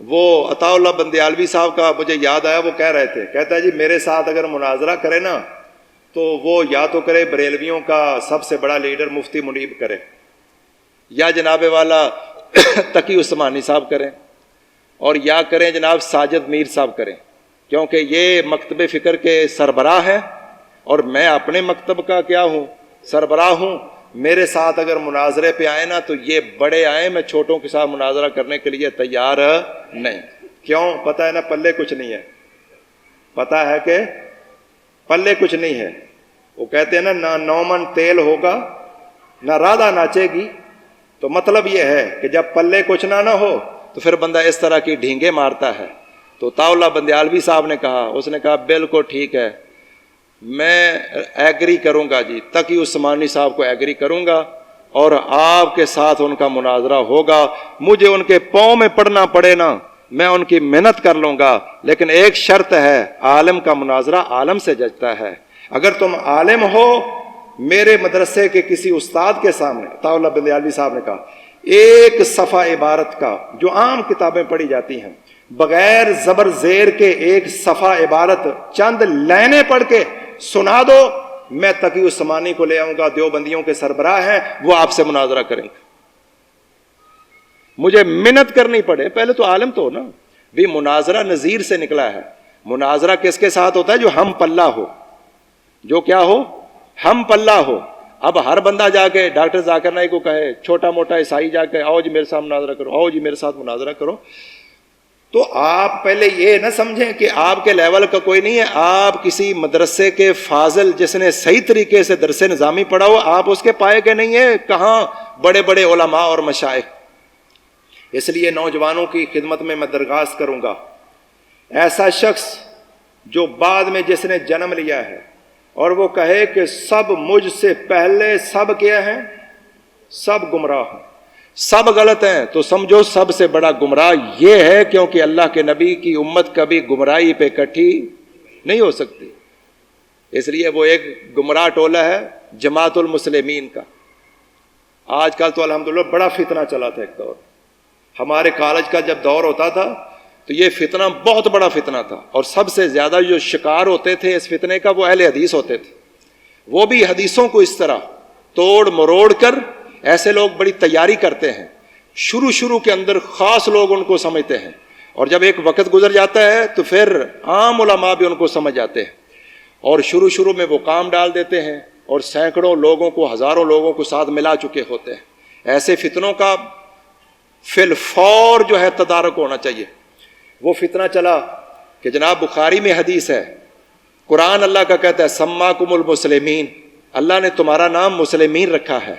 وہ عطا اللہ بندیالوی صاحب کا مجھے یاد آیا، وہ کہہ رہے تھے، کہتا ہے جی میرے ساتھ اگر مناظرہ کرے نا تو وہ یا تو کرے بریلویوں کا سب سے بڑا لیڈر مفتی منیب کرے، یا جناب والا تقی عثمانی صاحب کریں، اور یا کریں جناب ساجد میر صاحب کریں، کیونکہ یہ مکتب فکر کے سربراہ ہیں اور میں اپنے مکتب کا کیا ہوں؟ سربراہ ہوں۔ میرے ساتھ اگر مناظرے پہ آئے نا تو یہ بڑے آئیں، میں چھوٹوں کے ساتھ مناظرہ کرنے کے لیے تیار نہیں۔ کیوں؟ پتہ ہے نا پلے کچھ نہیں ہے، پتہ ہے کہ پلے کچھ نہیں ہے۔ وہ کہتے ہیں نا، نہ نومن تیل ہوگا نہ رادھا ناچے گی، تو مطلب یہ ہے کہ جب پلے کچھ نہ ہو تو پھر بندہ اس طرح کی ڈھینگے مارتا ہے۔ تو طاولہ بندیالوی صاحب نے کہا، اس نے کہا بالکل ٹھیک ہے، میں ایگری کروں گا جی، تقی عثمانی صاحب کو ایگری کروں گا اور آپ کے ساتھ ان کا مناظرہ ہوگا، مجھے ان کے پاؤں میں پڑنا پڑے نا، میں ان کی محنت کر لوں گا، لیکن ایک شرط ہے، عالم کا مناظرہ عالم سے جچتا ہے۔ اگر تم عالم ہو، میرے مدرسے کے کسی استاد کے سامنے، طاولہ بندیالوی صاحب نے کہا، ایک صفحہ عبارت کا، جو عام کتابیں پڑھی جاتی ہیں، بغیر زبر زیر کے ایک صفحہ عبارت چند لائنیں پڑھ کے سنا دو، میں تقی عثمانی کو لے آؤں گا، دیوبندیوں کے سربراہ ہیں، وہ آپ سے مناظرہ کریں گے۔ مجھے محنت کرنی پڑے، پہلے تو عالم تو ہو نا بھی۔ مناظرہ نظیر سے نکلا ہے۔ مناظرہ کس کے ساتھ ہوتا ہے؟ جو ہم پلہ ہو، جو کیا ہو؟ ہم پلہ ہو۔ اب ہر بندہ جا کے ڈاکٹر ذاکر نائک کو کہے، چھوٹا موٹا عیسائی جا کے آؤ جی میرے ساتھ مناظرہ کرو، آؤ جی میرے ساتھ مناظرہ کرو، تو آپ پہلے یہ نہ سمجھیں کہ آپ کے لیول کا کوئی نہیں ہے. آپ کسی مدرسے کے فاضل جس نے صحیح طریقے سے درس نظامی پڑھا ہو, آپ اس کے پائے کے نہیں ہیں. کہاں بڑے بڑے علماء اور مشائخ. اس لیے نوجوانوں کی خدمت میں درخواست کروں گا, ایسا شخص جو بعد میں جس نے جنم لیا ہے اور وہ کہے کہ سب مجھ سے پہلے سب کیا ہیں, سب گمراہ ہیں, سب غلط ہیں, تو سمجھو سب سے بڑا گمراہ یہ ہے, کیونکہ اللہ کے نبی کی امت کبھی گمراہی پہ اکٹھی نہیں ہو سکتی. اس لیے وہ ایک گمراہ ٹولہ ہے جماعت المسلمین کا. آج کل تو الحمدللہ بڑا فتنہ چلا تھا ایک دور. ہمارے کالج کا جب دور ہوتا تھا تو یہ فتنہ بہت بڑا فتنہ تھا, اور سب سے زیادہ جو شکار ہوتے تھے اس فتنے کا وہ اہل حدیث ہوتے تھے. وہ بھی حدیثوں کو اس طرح توڑ مروڑ کر, ایسے لوگ بڑی تیاری کرتے ہیں, شروع کے اندر خاص لوگ ان کو سمجھتے ہیں, اور جب ایک وقت گزر جاتا ہے تو پھر عام علماء بھی ان کو سمجھ جاتے ہیں, اور شروع میں وہ کام ڈال دیتے ہیں, اور سینکڑوں لوگوں کو, ہزاروں لوگوں کو ساتھ ملا چکے ہوتے ہیں. ایسے فتنوں کا فی الفور جو ہے تدارک ہونا چاہیے. وہ فتنہ چلا کہ جناب بخاری میں حدیث ہے, قرآن اللہ کا کہتا ہے سماکم المسلمین, اللہ نے تمہارا نام مسلمین رکھا ہے,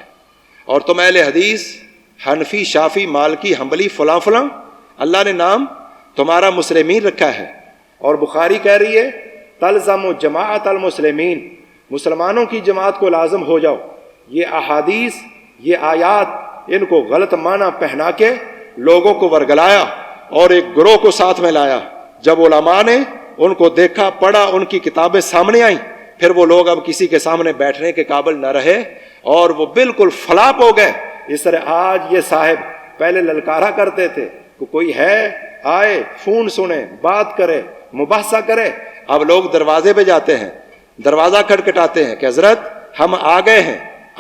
اور تم اہل حدیث حنفی شافی مالکی حنبلی فلاں فلاں, اللہ نے نام تمہارا مسلمین رکھا ہے. اور بخاری کہہ رہی ہے تلزم جماعت المسلمین, مسلمانوں کی جماعت کو لازم ہو جاؤ. یہ احادیث, یہ آیات, ان کو غلط معنی پہنا کے لوگوں کو ورگلایا اور ایک گروہ کو ساتھ میں لایا. جب علماء نے ان کو دیکھا, پڑھا, ان کی کتابیں سامنے آئیں, پھر وہ لوگ اب کسی کے سامنے بیٹھنے کے قابل نہ رہے اور وہ بالکل فلاپ ہو گئے. اس طرح آج یہ صاحب پہلے للکارا کرتے تھے کہ کوئی ہے آئے, فون سنے, بات کرے, مباحثہ کرے. اب لوگ دروازے پہ جاتے ہیں, دروازہ کھٹکھٹاتے ہیں کہ حضرت ہم آ گئے ہیں,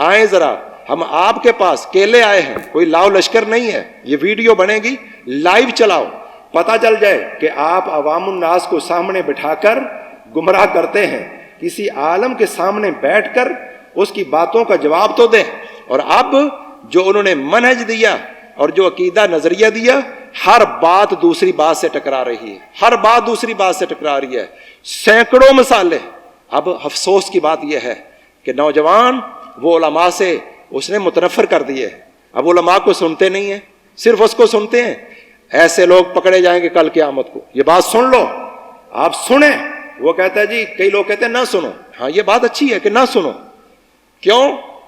آئیں ذرا, ہم آپ کے پاس کیلے آئے ہیں, کوئی لاؤ لشکر نہیں ہے. یہ ویڈیو بنے گی, لائیو چلاؤ, پتہ چل جائے کہ آپ عوام الناس کو سامنے بٹھا کر گمراہ کرتے ہیں. کسی عالم کے سامنے بیٹھ کر اس کی باتوں کا جواب تو دیں. اور اب جو انہوں نے منہج دیا اور جو عقیدہ نظریہ دیا, ہر بات دوسری بات سے ٹکرا رہی ہے, ہر بات دوسری بات سے ٹکرا رہی ہے, سینکڑوں مثالیں. اب افسوس کی بات یہ ہے کہ نوجوان وہ علماء سے اس نے متنفر کر دیے. اب علماء کو سنتے نہیں ہیں, صرف اس کو سنتے ہیں. ایسے لوگ پکڑے جائیں گے کل قیامت کو. یہ بات سن لو, آپ سنیں. وہ کہتا ہے جی, کئی لوگ کہتے ہیں نہ سنو. ہاں یہ بات اچھی ہے کہ نہ سنو. کیوں؟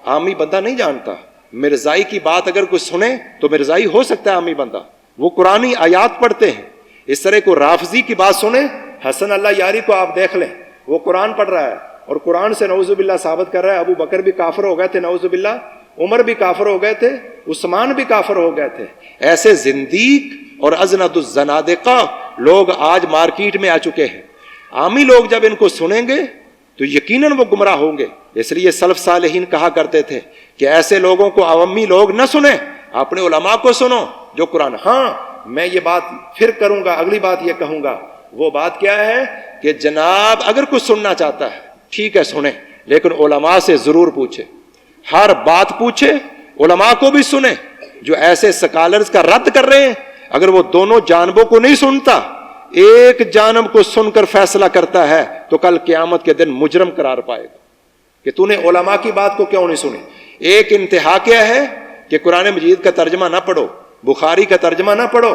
عامی بندہ نہیں جانتا. مرزائی کی بات اگر کوئی سنے تو مرزائی ہو سکتا ہے عامی بندہ, وہ قرآنی آیات پڑھتے ہیں. اس طرح کو رافضی کی بات سنے, حسن اللہ یاری کو آپ دیکھ لیں, وہ قرآن پڑھ رہا ہے اور قرآن سے نعوذ باللہ ثابت کر رہا ہے ابو بکر بھی کافر ہو گئے تھے, نعوذ باللہ, عمر بھی کافر ہو گئے تھے, عثمان بھی کافر ہو گئے تھے. ایسے زندیق اور ازند الزنادقہ لوگ آج مارکیٹ میں آ چکے ہیں. عامی لوگ جب ان کو سنیں گے تو یقیناً وہ گمراہ ہوں گے. اس لیے سلف صالحین کہا کرتے تھے کہ ایسے لوگوں کو عوامی لوگ نہ سنیں, اپنے علماء کو سنو جو قرآن. ہاں میں یہ بات پھر کروں گا, اگلی بات یہ کہوں گا. وہ بات کیا ہے کہ جناب اگر کچھ سننا چاہتا ہے ٹھیک ہے سنیں, لیکن علماء سے ضرور پوچھے, ہر بات پوچھے, علماء کو بھی سنیں. جو ایسے سکالرز کا رد کر رہے ہیں, اگر وہ دونوں جانبوں کو نہیں سنتا, ایک جانب کو سن کر فیصلہ کرتا ہے, تو کل قیامت کے دن مجرم قرار پائے گا کہ تو نے علماء کی بات کو کیوں نہیں سنی. ایک انتہا کیا ہے کہ قرآن مجید کا ترجمہ نہ پڑھو, بخاری کا ترجمہ نہ پڑھو,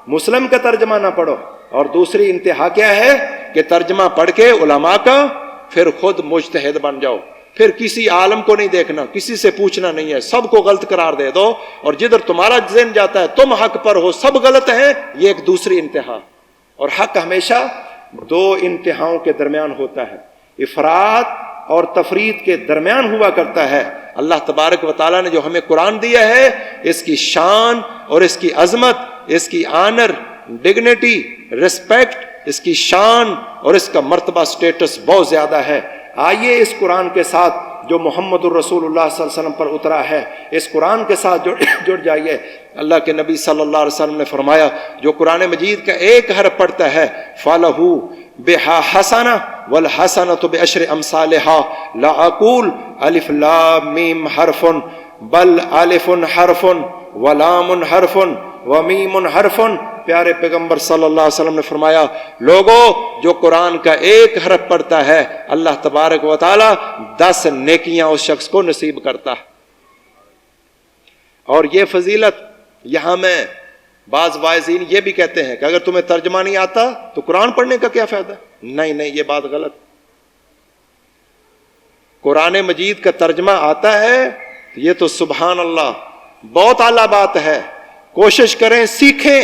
مسلم کا ترجمہ نہ پڑھو. اور دوسری انتہا کیا ہے کہ ترجمہ پڑھ کے علماء کا پھر خود مجتہد بن جاؤ, پھر کسی عالم کو نہیں دیکھنا, کسی سے پوچھنا نہیں ہے, سب کو غلط قرار دے دو, اور جدھر تمہارا ذہن جاتا ہے تم حق پر ہو, سب غلط ہیں. یہ ایک دوسری انتہا. اور حق ہمیشہ دو انتہاؤں کے درمیان ہوتا ہے, افراط اور تفرید کے درمیان ہوا کرتا ہے. اللہ تبارک و تعالیٰ نے جو ہمیں قرآن دیا ہے, اس کی شان اور اس کی عظمت, اس کی آنر, ڈگنیٹی, ریسپیکٹ, اس کی شان اور اس کا مرتبہ, سٹیٹس بہت زیادہ ہے. آئیے اس قرآن کے ساتھ جو محمد الرسول اللہ صلی اللہ علیہ وسلم پر اترا ہے, اس قرآن کے ساتھ جڑ جائیے. اللہ کے نبی صلی اللہ علیہ وسلم نے فرمایا جو قرآن مجید کا ایک حرف پڑھتا ہے فَلَهُ بِهَا حَسَنَةٌ وَالْحَسَنَةُ بِعَشْرِ أَمْثَالِهَا لَا أَقُولُ أَلِف لام میم حرف بل أَلِفٌ حرف وَلَامٌ حرف وَمِيمٌ حرف پیارے پیغمبر صلی اللہ علیہ وسلم نے فرمایا لوگوں جو قرآن کا ایک حرف پڑھتا ہے اللہ تبارک و تعالی 10 نیکیاں اس شخص کو نصیب کرتا ہے. اور یہ فضیلت یہاں میں بعض واعظین یہ بھی کہتے ہیں کہ اگر تمہیں ترجمہ نہیں آتا تو قرآن پڑھنے کا کیا فائدہ. نہیں یہ بات غلط. قرآن مجید کا ترجمہ آتا ہے یہ تو سبحان اللہ بہت اعلیٰ بات ہے, کوشش کریں سیکھیں.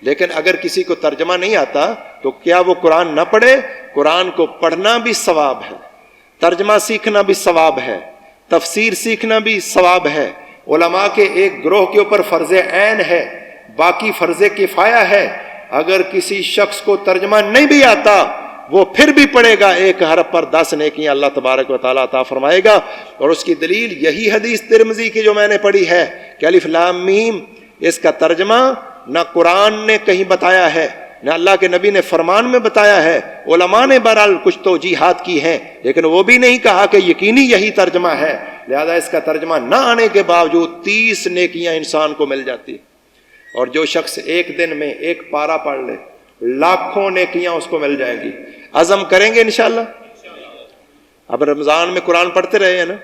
لیکن اگر کسی کو ترجمہ نہیں آتا تو کیا وہ قرآن نہ پڑھے؟ قرآن کو پڑھنا بھی ثواب ہے, ترجمہ سیکھنا بھی ثواب ہے, تفسیر سیکھنا بھی ثواب ہے. علماء کے ایک گروہ کے اوپر فرض عین ہے, باقی فرض کفایہ ہے. اگر کسی شخص کو ترجمہ نہیں بھی آتا وہ پھر بھی پڑھے گا, ایک حرف پر 10 نیکیاں اللہ تبارک و تعالیٰ عطا فرمائے گا. اور اس کی دلیل یہی حدیث ترمذی کی جو میں نے پڑھی ہے کہ الف لام میم, اس کا ترجمہ نہ قرآن نے کہیں بتایا ہے نہ اللہ کے نبی نے فرمان میں بتایا ہے. علماء نے بہرحال کچھ توجیحات کی ہیں لیکن وہ بھی نہیں کہا کہ یقینی یہی ترجمہ ہے. لہذا اس کا ترجمہ نہ آنے کے باوجود 30 نیکیاں انسان کو مل جاتی. اور جو شخص ایک دن میں ایک پارہ پڑھ لے لاکھوں نیکیاں اس کو مل جائیں گی. عزم کریں گے انشاءاللہ. اب رمضان میں قرآن پڑھتے رہے ہیں نا,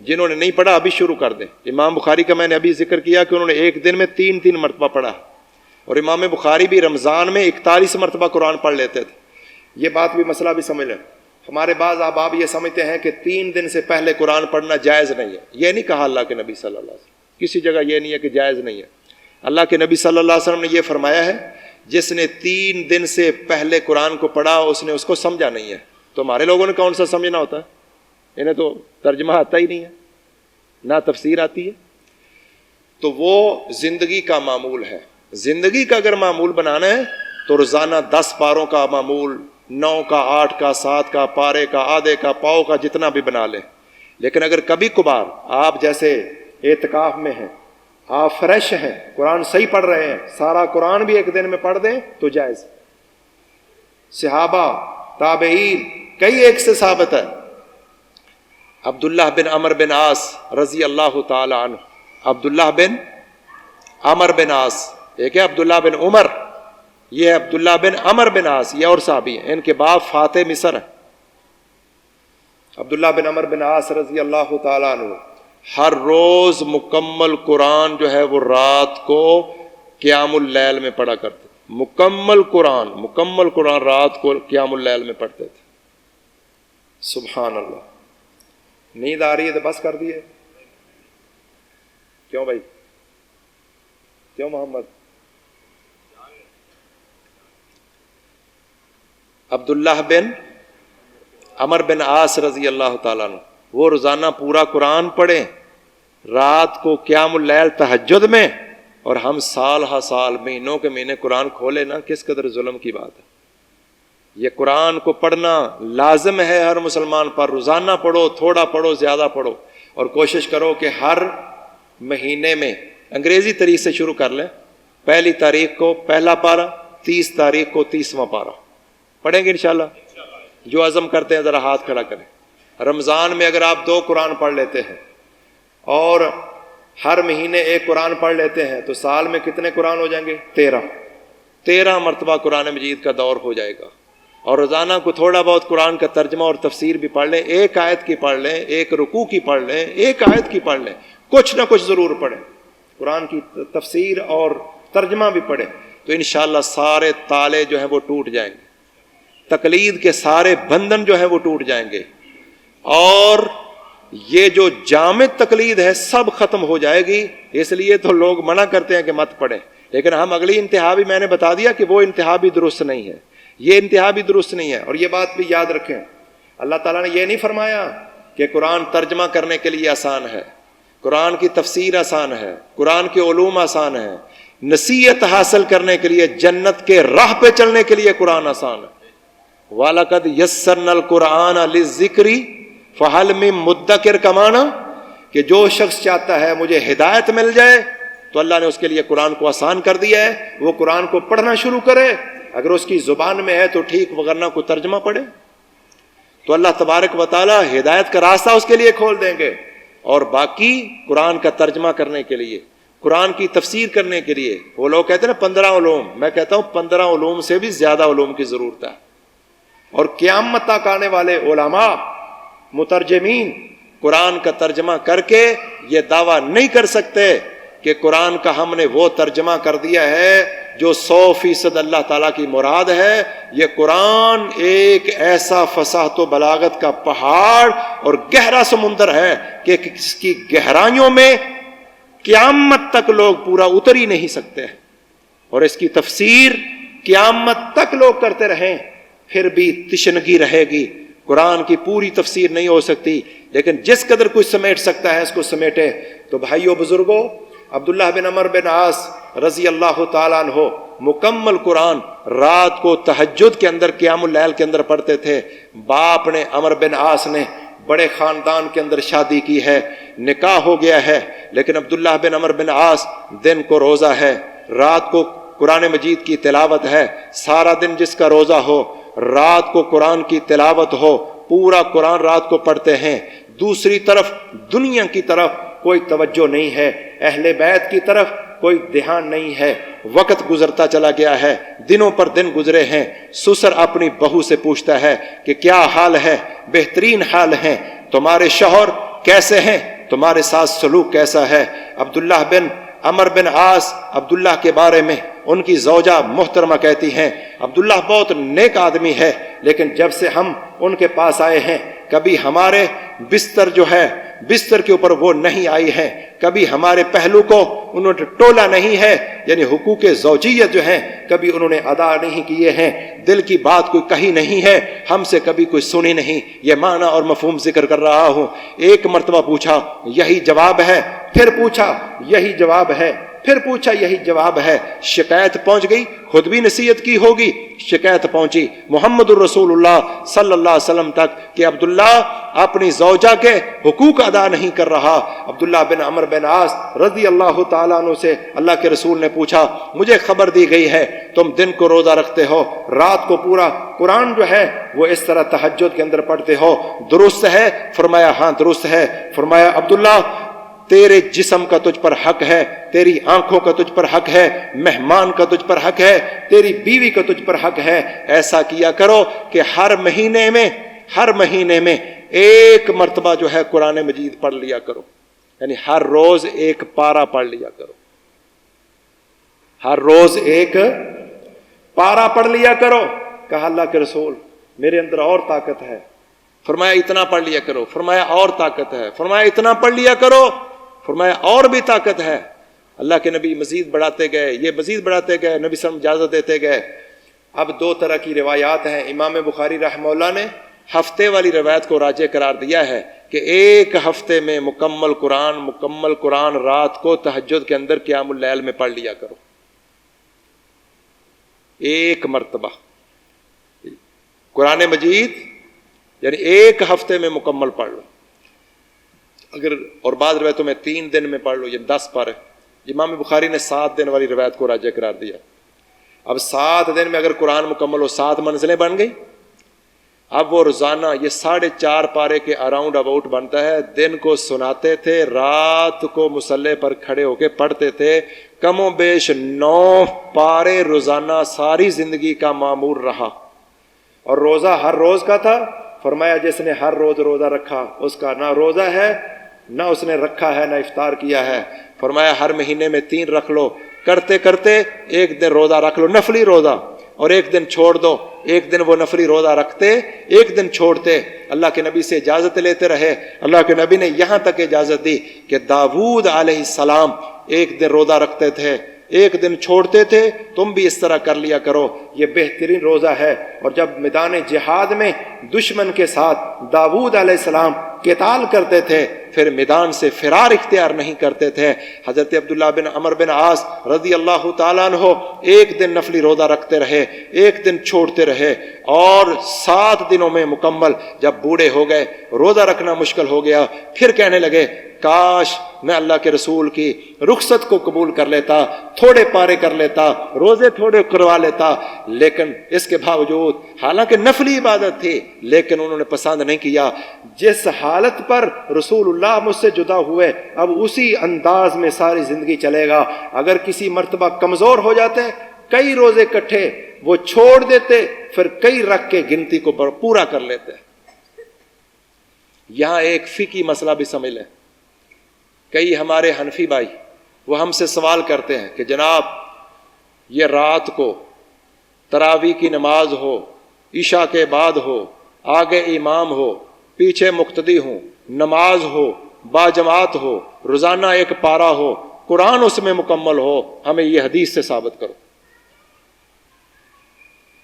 جنہوں نے نہیں پڑھا ابھی شروع کر دیں. امام بخاری کا میں نے ابھی ذکر کیا کہ انہوں نے ایک دن میں 3 مرتبہ پڑھا, اور امام بخاری بھی رمضان میں 41 مرتبہ قرآن پڑھ لیتے تھے. یہ بات بھی مسئلہ بھی سمجھ لیں. ہمارے بعض احباب یہ سمجھتے ہیں کہ 3 دن سے پہلے قرآن پڑھنا جائز نہیں ہے. یہ نہیں کہا اللہ کے نبی صلی اللہ علیہ وسلم, کسی جگہ یہ نہیں ہے کہ جائز نہیں ہے. اللہ کے نبی صلی اللہ علیہ وسلم نے یہ فرمایا ہے جس نے 3 دن سے پہلے قرآن کو پڑھا اس نے اس کو سمجھا نہیں ہے. تو ہمارے لوگوں نے کون سا سمجھنا ہوتا ہے, انہیں تو ترجمہ آتا ہی نہیں ہے نہ تفسیر آتی ہے. تو وہ زندگی کا معمول ہے. زندگی کا اگر معمول بنانا ہے تو روزانہ 10 پاروں کا معمول, 9 کا, 8 کا, 7 کا, پارے کا, آدھے کا, پاؤ کا, جتنا بھی بنا لیں. لیکن اگر کبھی کبھار آپ جیسے اعتکاف میں ہیں, آپ فریش ہیں, قرآن صحیح پڑھ رہے ہیں, سارا قرآن بھی ایک دن میں پڑھ دیں تو جائز. صحابہ تابعین کئی ایک سے ثابت ہے. عبداللہ بن عمر بن عاص رضی اللہ تعالی عنہ, عبداللہ بن عمر بن عاص, ایک ہے عبداللہ بن عمر, یہ ہے عبداللہ بن عمر بن عاص, یہ اور صحابی ہیں. ان کے باپ فاتح مصر ہیں. عبداللہ بن عمر بن عاص رضی اللہ تعالی عنہ ہر روز مکمل قرآن جو ہے وہ رات کو قیام اللیل میں پڑھا کرتے. مکمل قرآن رات کو قیام اللیل میں پڑھتے تھے. سبحان اللہ. نیند آ رہی ہے تو بس کر دیے. کیوں بھائی, کیوں محمد؟ عبداللہ بن عمر بن عاص رضی اللہ تعالیٰ عنہ وہ روزانہ پورا قرآن پڑھیں رات کو قیام اللیل تہجد میں, اور ہم سال ہا سال مہینوں کے مہینے قرآن کھولے نا, کس قدر ظلم کی بات ہے. یہ قرآن کو پڑھنا لازم ہے ہر مسلمان پر. روزانہ پڑھو, تھوڑا پڑھو, زیادہ پڑھو, اور کوشش کرو کہ ہر مہینے میں انگریزی طریق سے شروع کر لیں. 1 تاریخ کو پہلا پارہ, 30 تاریخ کو 30واں پارہ پڑھیں گے انشاءاللہ. جو عزم کرتے ہیں ذرا ہاتھ کھڑا کریں. رمضان میں اگر آپ 2 قرآن پڑھ لیتے ہیں اور ہر مہینے 1 قرآن پڑھ لیتے ہیں تو سال میں کتنے قرآن ہو جائیں گے؟ 13 مرتبہ قرآن مجید کا دور ہو جائے گا. اور روزانہ کو تھوڑا بہت قرآن کا ترجمہ اور تفسیر بھی پڑھ لیں. 1 آیت کی پڑھ لیں, 1 رکوع کی پڑھ لیں, 1 آیت کی پڑھ لیں, کچھ نہ کچھ ضرور پڑھیں. قرآن کی تفسیر اور ترجمہ بھی پڑھیں تو انشاءاللہ سارے تالے جو ہیں وہ ٹوٹ جائیں گے, تقلید کے سارے بندھن جو ہیں وہ ٹوٹ جائیں گے, اور یہ جو جامد تقلید ہے سب ختم ہو جائے گی. اس لیے تو لوگ منع کرتے ہیں کہ مت پڑھیں, لیکن ہم اگلی انتہا بھی میں نے بتا دیا کہ وہ انتہا بھی درست نہیں ہے, یہ انتہا بھی درست نہیں ہے. اور یہ بات بھی یاد رکھیں, اللہ تعالیٰ نے یہ نہیں فرمایا کہ قرآن ترجمہ کرنے کے لیے آسان ہے, قرآن کی تفسیر آسان ہے, قرآن کے علوم آسان ہے, نصیحت حاصل کرنے کے لیے, جنت کے راہ پہ چلنے کے لیے قرآن آسان ہے. وَلَقَدْ يَسَّرْنَا الْقُرْآنَ لِلذِّكْرِ فَهَلْ مِن مُدَّكِرٍ کمانا, کہ جو شخص چاہتا ہے مجھے ہدایت مل جائے تو اللہ نے اس کے لیے قرآن کو آسان کر دیا ہے. وہ قرآن کو پڑھنا شروع کرے, اگر اس کی زبان میں ہے تو ٹھیک, وگرنہ کو ترجمہ پڑھے تو اللہ تبارک و تعالی ہدایت کا راستہ اس کے لیے کھول دیں گے. اور باقی قرآن کا ترجمہ کرنے کے لیے, قرآن کی تفسیر کرنے کے لیے وہ لوگ کہتے ہیں نا 15 علوم، میں کہتا ہوں 15 علوم سے بھی زیادہ علوم کی ضرورت ہے. اور قیامت تک آنے والے علماء مترجمین قرآن کا ترجمہ کر کے یہ دعویٰ نہیں کر سکتے کہ قرآن کا ہم نے وہ ترجمہ کر دیا ہے جو 100% اللہ تعالیٰ کی مراد ہے. یہ قرآن ایک ایسا فصاحت و بلاغت کا پہاڑ اور گہرا سمندر ہے کہ اس کی گہرائیوں میں قیامت تک لوگ پورا اتر ہی نہیں سکتے، اور اس کی تفسیر قیامت تک لوگ کرتے رہیں پھر بھی تشنگی رہے گی. قرآن کی پوری تفسیر نہیں ہو سکتی، لیکن جس قدر کچھ سمیٹ سکتا ہے اس کو سمیٹے. تو بھائیو بزرگوں، عبداللہ بن عمر بن عاص رضی اللہ تعالیٰ عنہ مکمل قرآن رات کو تہجد کے اندر قیام اللیل کے اندر پڑھتے تھے. باپ نے عمر بن عاص نے بڑے خاندان کے اندر شادی کی ہے، نکاح ہو گیا ہے، لیکن عبداللہ بن عمر بن عاص دن کو روزہ ہے، رات کو قرآن مجید کی تلاوت ہے. سارا دن جس کا روزہ ہو، رات کو قرآن کی تلاوت ہو، پورا قرآن رات کو پڑھتے ہیں. دوسری طرف دنیا کی طرف کوئی توجہ نہیں ہے، اہل بیت کی طرف کوئی دھیان نہیں ہے. وقت گزرتا چلا گیا ہے، دنوں پر دن گزرے ہیں. سسر اپنی بہو سے پوچھتا ہے کہ کیا حال ہے؟ بہترین حال ہے. تمہارے شوہر کیسے ہیں؟ تمہارے ساتھ سلوک کیسا ہے؟ عبداللہ بن عمر بن عاص عبداللہ کے بارے میں ان کی زوجہ محترمہ کہتی ہیں عبداللہ بہت نیک آدمی ہے، لیکن جب سے ہم ان کے پاس آئے ہیں کبھی ہمارے بستر جو ہے بستر کے اوپر وہ نہیں آئی ہیں، کبھی ہمارے پہلو کو انہوں نے ٹولا نہیں ہے، یعنی حقوق زوجیت جو ہیں کبھی انہوں نے ادا نہیں کیے ہیں. دل کی بات کوئی کہی نہیں ہے، ہم سے کبھی کوئی سنی نہیں. یہ معنی اور مفہوم ذکر کر رہا ہوں. ایک مرتبہ پوچھا یہی جواب ہے، پھر پوچھا یہی جواب ہے، پھر پوچھا یہی جواب ہے. شکایت پہنچ گئی، خود بھی نصیحت کی ہوگی، شکایت پہنچی محمد الرسول اللہ صلی اللہ علیہ وسلم تک کہ عبداللہ اپنی زوجہ کے حقوق ادا نہیں کر رہا. عبداللہ بن عمر بن عاص رضی اللہ تعالیٰ عنہ سے اللہ کے رسول نے پوچھا مجھے خبر دی گئی ہے تم دن کو روزہ رکھتے ہو، رات کو پورا قرآن جو ہے وہ اس طرح تہجد کے اندر پڑھتے ہو، درست ہے؟ فرمایا ہاں درست ہے. فرمایا عبداللہ تیرے جسم کا تجھ پر حق ہے، تیری آنکھوں کا تجھ پر حق ہے، مہمان کا تجھ پر حق ہے، تیری بیوی کا تجھ پر حق ہے. ایسا کیا کرو کہ ہر مہینے میں ایک مرتبہ جو ہے قرآن مجید پڑھ لیا کرو، یعنی ہر روز ایک پارہ پڑھ لیا کرو، ہر روز ایک پارہ پڑھ لیا کرو. کہا اللہ کے رسول میرے اندر اور طاقت ہے. فرمایا اتنا پڑھ لیا کرو. فرمایا اور طاقت ہے. فرمایا اتنا پڑھ لیا کرو. فرمایا اور بھی طاقت ہے. اللہ کے نبی مزید بڑھاتے گئے، یہ مزید بڑھاتے گئے، نبی صلی اللہ علیہ وسلم اجازت دیتے گئے. اب دو طرح کی روایات ہیں. امام بخاری رحمہ اللہ نے ہفتے والی روایت کو راجح قرار دیا ہے کہ ایک ہفتے میں مکمل قرآن رات کو تہجد کے اندر قیام اللیل میں پڑھ لیا کرو. ایک مرتبہ قرآن مجید یعنی ایک ہفتے میں مکمل پڑھ لو. اگر اور بعض روایتوں میں 3 دن میں پڑھ لو، یہ 10 پارے. امام بخاری نے 7 دن والی روایت کو راجح قرار دیا. اب 7 دن میں اگر قرآن مکمل ہو 7 منزلیں بن گئی. اب وہ روزانہ یہ 4.5 پارے کے اراؤنڈ اباؤٹ بنتا ہے. دن کو سناتے تھے، رات کو مصلی پر کھڑے ہو کے پڑھتے تھے. کم و بیش 9 پارے روزانہ ساری زندگی کا معمول رہا. اور روزہ ہر روز کا تھا. فرمایا جس نے ہر روز روزہ رکھا اس کا نہ روزہ ہے نہ اس نے رکھا ہے نہ افطار کیا ہے. فرمایا ہر مہینے میں 3 رکھ لو. کرتے کرتے ایک دن روزہ رکھ لو، نفلی روزہ، اور ایک دن چھوڑ دو. ایک دن وہ نفلی روزہ رکھتے، ایک دن چھوڑتے. اللہ کے نبی سے اجازت لیتے رہے. اللہ کے نبی نے یہاں تک اجازت دی کہ داؤد علیہ السلام ایک دن روزہ رکھتے تھے، ایک دن چھوڑتے تھے. تم بھی اس طرح کر لیا کرو. یہ بہترین روزہ ہے. اور جب میدان جہاد میں دشمن کے ساتھ داؤد علیہ السلام قتال کرتے تھے پھر میدان سے فرار اختیار نہیں کرتے تھے. حضرت عبداللہ بن عمر بن عاص رضی اللہ تعالیٰ عنہ ایک دن نفلی روزہ رکھتے رہے، ایک دن چھوڑتے رہے، اور 7 دنوں میں مکمل جب بوڑھے ہو گئے، روزہ رکھنا مشکل ہو گیا، پھر کہنے لگے کاش میں اللہ کے رسول کی رخصت کو قبول کر لیتا، تھوڑے پارے کر لیتا، روزے تھوڑے کروا لیتا. لیکن اس کے باوجود حالانکہ نفلی عبادت تھی لیکن انہوں نے پسند نہیں کیا. جس حالت پر رسول اللہ اللہ مجھ سے جدا ہوئے، اب اسی انداز میں ساری زندگی چلے گا۔ اگر کسی مرتبہ کمزور ہو جاتے، کئی روزے کٹھے وہ چھوڑ دیتے، پھر کئی رکھ کے گنتی کو پورا کر لیتے۔ یہاں ایک فقہی مسئلہ بھی سمجھ لیں۔ کئی ہمارے حنفی بھائی وہ ہم سے سوال کرتے ہیں کہ جناب یہ رات کو تراویح کی نماز ہو، عشاء کے بعد ہو، آگے امام ہو، پیچھے مقتدی ہوں، نماز ہو، باجماعت ہو، روزانہ ایک پارہ ہو، قرآن اس میں مکمل ہو، ہمیں یہ حدیث سے ثابت کرو۔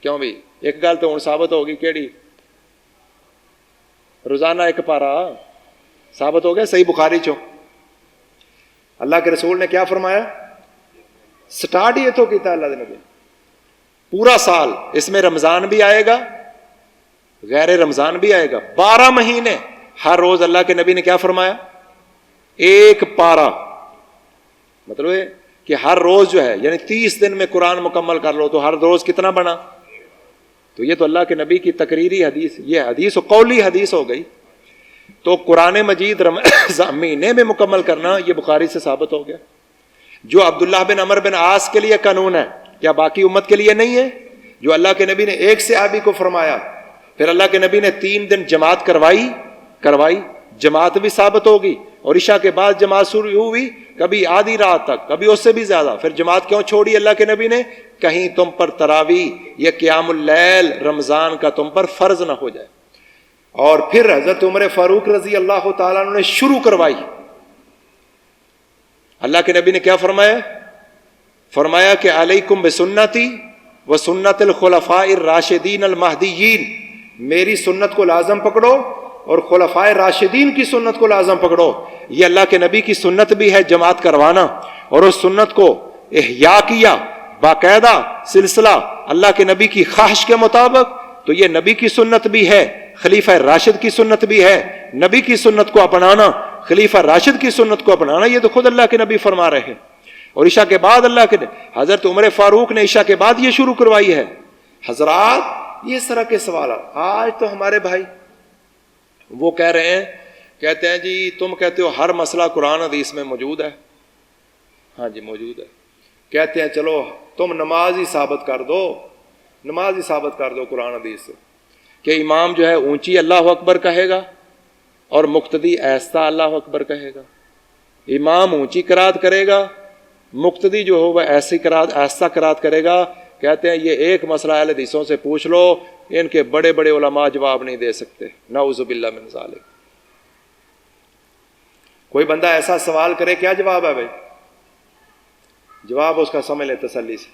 کیوں بھی ایک گل تو ہوں ثابت ہوگی، کیڑی؟ روزانہ ایک پارہ ثابت ہو گیا صحیح بخاری چو۔ اللہ کے رسول نے کیا فرمایا؟ سٹارٹ یہ تو کیتا اللہ کے نبی، پورا سال، اس میں رمضان بھی آئے گا، غیر رمضان بھی آئے گا، 12 مہینے ہر روز اللہ کے نبی نے کیا فرمایا؟ ایک پارہ، مطلب ہے کہ ہر روز جو ہے یعنی 30 دن میں قرآن مکمل کر لو تو ہر روز کتنا بنا؟ تو یہ تو اللہ کے نبی کی تقریری حدیث، یہ حدیث و قولی حدیث ہو گئی۔ تو قرآن مجید مہینے میں مکمل کرنا یہ بخاری سے ثابت ہو گیا۔ جو عبداللہ بن عمر بن عاص کے لیے قانون ہے کیا باقی امت کے لیے نہیں ہے؟ جو اللہ کے نبی نے ایک صحابی کو فرمایا، پھر اللہ کے نبی نے 3 دن جماعت کروائی، جماعت بھی ثابت ہوگی، اور عشاء کے بعد جماعت شروع ہوئی، کبھی آدھی رات تک، کبھی اس سے بھی زیادہ۔ پھر جماعت کیوں چھوڑی اللہ کے نبی نے؟ کہیں تم پر تراویح یا قیام اللیل رمضان کا تم پر فرض نہ ہو جائے۔ اور پھر حضرت عمر فاروق رضی اللہ تعالیٰ عنہ نے شروع کروائی۔ اللہ کے نبی نے کیا فرمایا کہ علیکم بسنتی و سنت الخلفاء الراشدین المہدیین، میری سنت کو لازم پکڑو اور خلفائے راشدین کی سنت کو لازم پکڑو۔ یہ اللہ کے نبی کی سنت بھی ہے جماعت کروانا، اور اس سنت کو احیاء کیا باقاعدہ سلسلہ اللہ کے نبی کی خواہش کے مطابق، تو یہ نبی کی سنت بھی ہے، خلیفہ راشد کی سنت بھی ہے۔ نبی کی سنت کو اپنانا، خلیفہ راشد کی سنت کو اپنانا، یہ تو خود اللہ کے نبی فرما رہے ہیں۔ اور عشاء کے بعد اللہ کے حضرت عمر فاروق نے عشاء کے بعد یہ شروع کروائی ہے۔ حضرات یہ اس طرح کے سوالات آج تو ہمارے بھائی وہ کہہ رہے ہیں، کہتے ہیں جی تم کہتے ہو ہر مسئلہ قرآن حدیث میں موجود ہے۔ ہاں جی موجود ہے۔ کہتے ہیں چلو تم نماز ہی ثابت کر دو قرآن حدیث سے کہ امام جو ہے اونچی اللہ اکبر کہے گا اور مقتدی ایسا اللہ اکبر کہے گا۔ امام اونچی قرات کرے گا، مقتدی جو ہو وہ ایسا قرات کرے گا۔ کہتے ہیں یہ ایک مسئلہ اہل حدیثوں سے پوچھ لو، ان کے بڑے بڑے علماء جواب نہیں دے سکتے، نعوذ باللہ من ذالک۔ کوئی بندہ ایسا سوال کرے کیا جواب ہے بھائی؟ جواب اس کا سمجھ لے تسلی سے۔